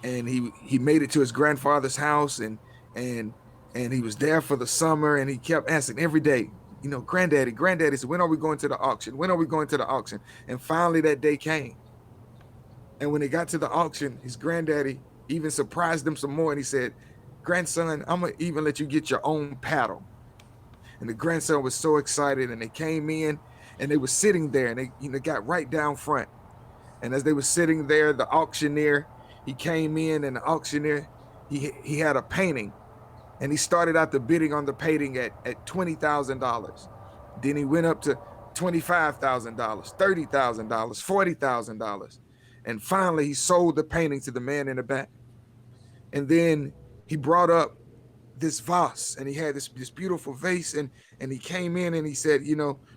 and he made it to his grandfather's house and he was there for the summer, and he kept asking every day, granddaddy said, when are we going to the auction? When are we going to the auction? And finally that day came. And when they got to the auction, his granddaddy even surprised them some more. And he said, grandson, I'm going to even let you get your own paddle. And the grandson was so excited, and they came in and they were sitting there, and they got right down front. And as they were sitting there, the auctioneer, he came in, and the auctioneer, he had a painting, and he started out the bidding on the painting at $20,000. Then he went up to $25,000, $30,000, $40,000. And finally he sold the painting to the man in the back. And then he brought up this vase, and he had this beautiful vase, and he came in and he said,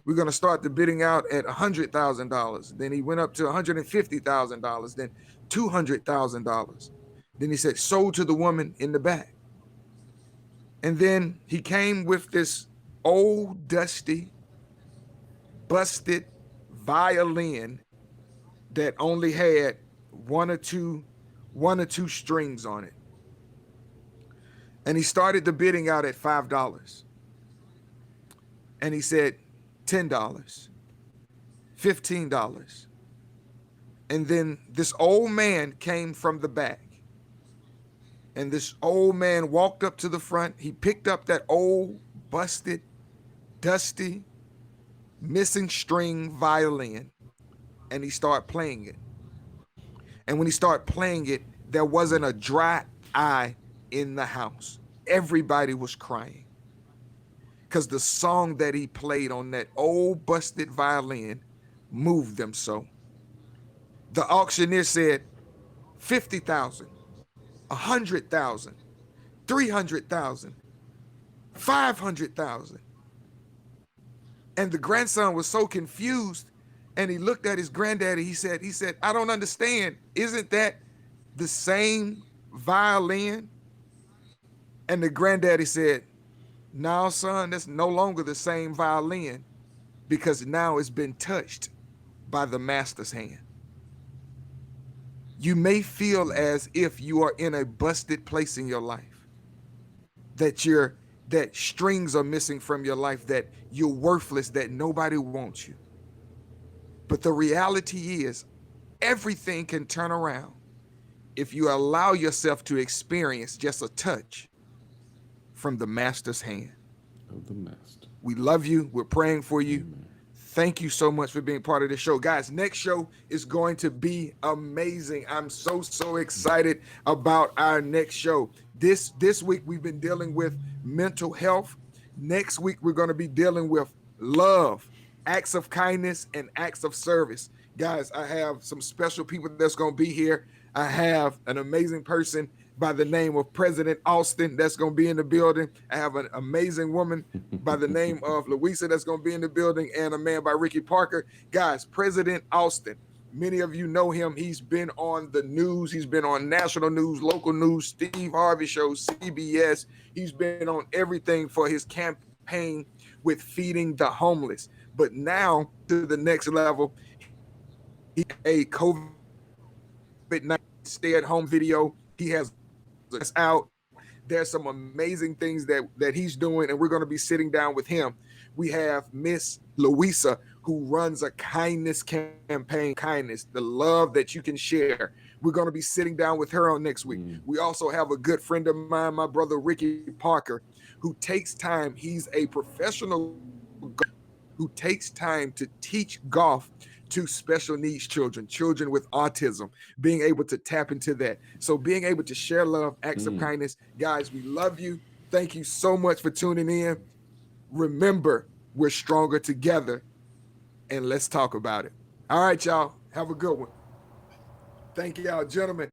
we're going to start the bidding out at $100,000. Then he went up to $150,000, then $200,000. Then he said, sold to the woman in the back. And then he came with this old, dusty, busted violin that only had one or two strings on it. And he started the bidding out at $5. And he said $10, $15. And then this old man came from the back. And this old man walked up to the front. He picked up that old, busted, dusty, missing string violin, and he started playing it. And when he started playing it, there wasn't a dry eye in the house. Everybody was crying because the song that he played on that old busted violin moved them so. The auctioneer said 50,000, 100,000, 300,000, 500,000. And the grandson was so confused, and he looked at his granddaddy. He said, I don't understand. Isn't that the same violin? And the granddaddy said, no, son, that's no longer the same violin, because now it's been touched by the master's hand. You may feel as if you are in a busted place in your life, that strings are missing from your life, that you're worthless, that nobody wants you. But the reality is, everything can turn around if you allow yourself to experience just a touch from the master's hand. Of the master. We love you. We're praying for you. Amen. Thank you so much for being part of the show. Guys, next show is going to be amazing. I'm so excited about our next show. This week we've been dealing with mental health. Next week we're going to be dealing with love, acts of kindness, and acts of service. Guys, I have some special people that's going to be here. I have an amazing person by the name of President Austin that's going to be in the building. I have an amazing woman by the name of Louisa that's going to be in the building, and a man by Ricky Parker. Guys, President Austin, many of you know him. He's been on the news. He's been on national news, local news, Steve Harvey show, CBS. He's been on everything for his campaign with feeding the homeless. But now to the next level, he a COVID-19 stay-at-home video. He has It's out. There's some amazing things that he's doing, and we're going to be sitting down with him. We have Miss Louisa, who runs a kindness campaign, kindness, the love that you can share. We're going to be sitting down with her on next week. We also have a good friend of mine, my brother Ricky Parker, who takes time. He's a professional who takes time to teach golf to special needs children, children with autism, being able to tap into that. So being able to share love, acts of kindness. Guys, we love you. Thank you so much for tuning in. Remember, we're stronger together, and let's talk about it. All right, y'all. Have a good one. Thank you, y'all, gentlemen.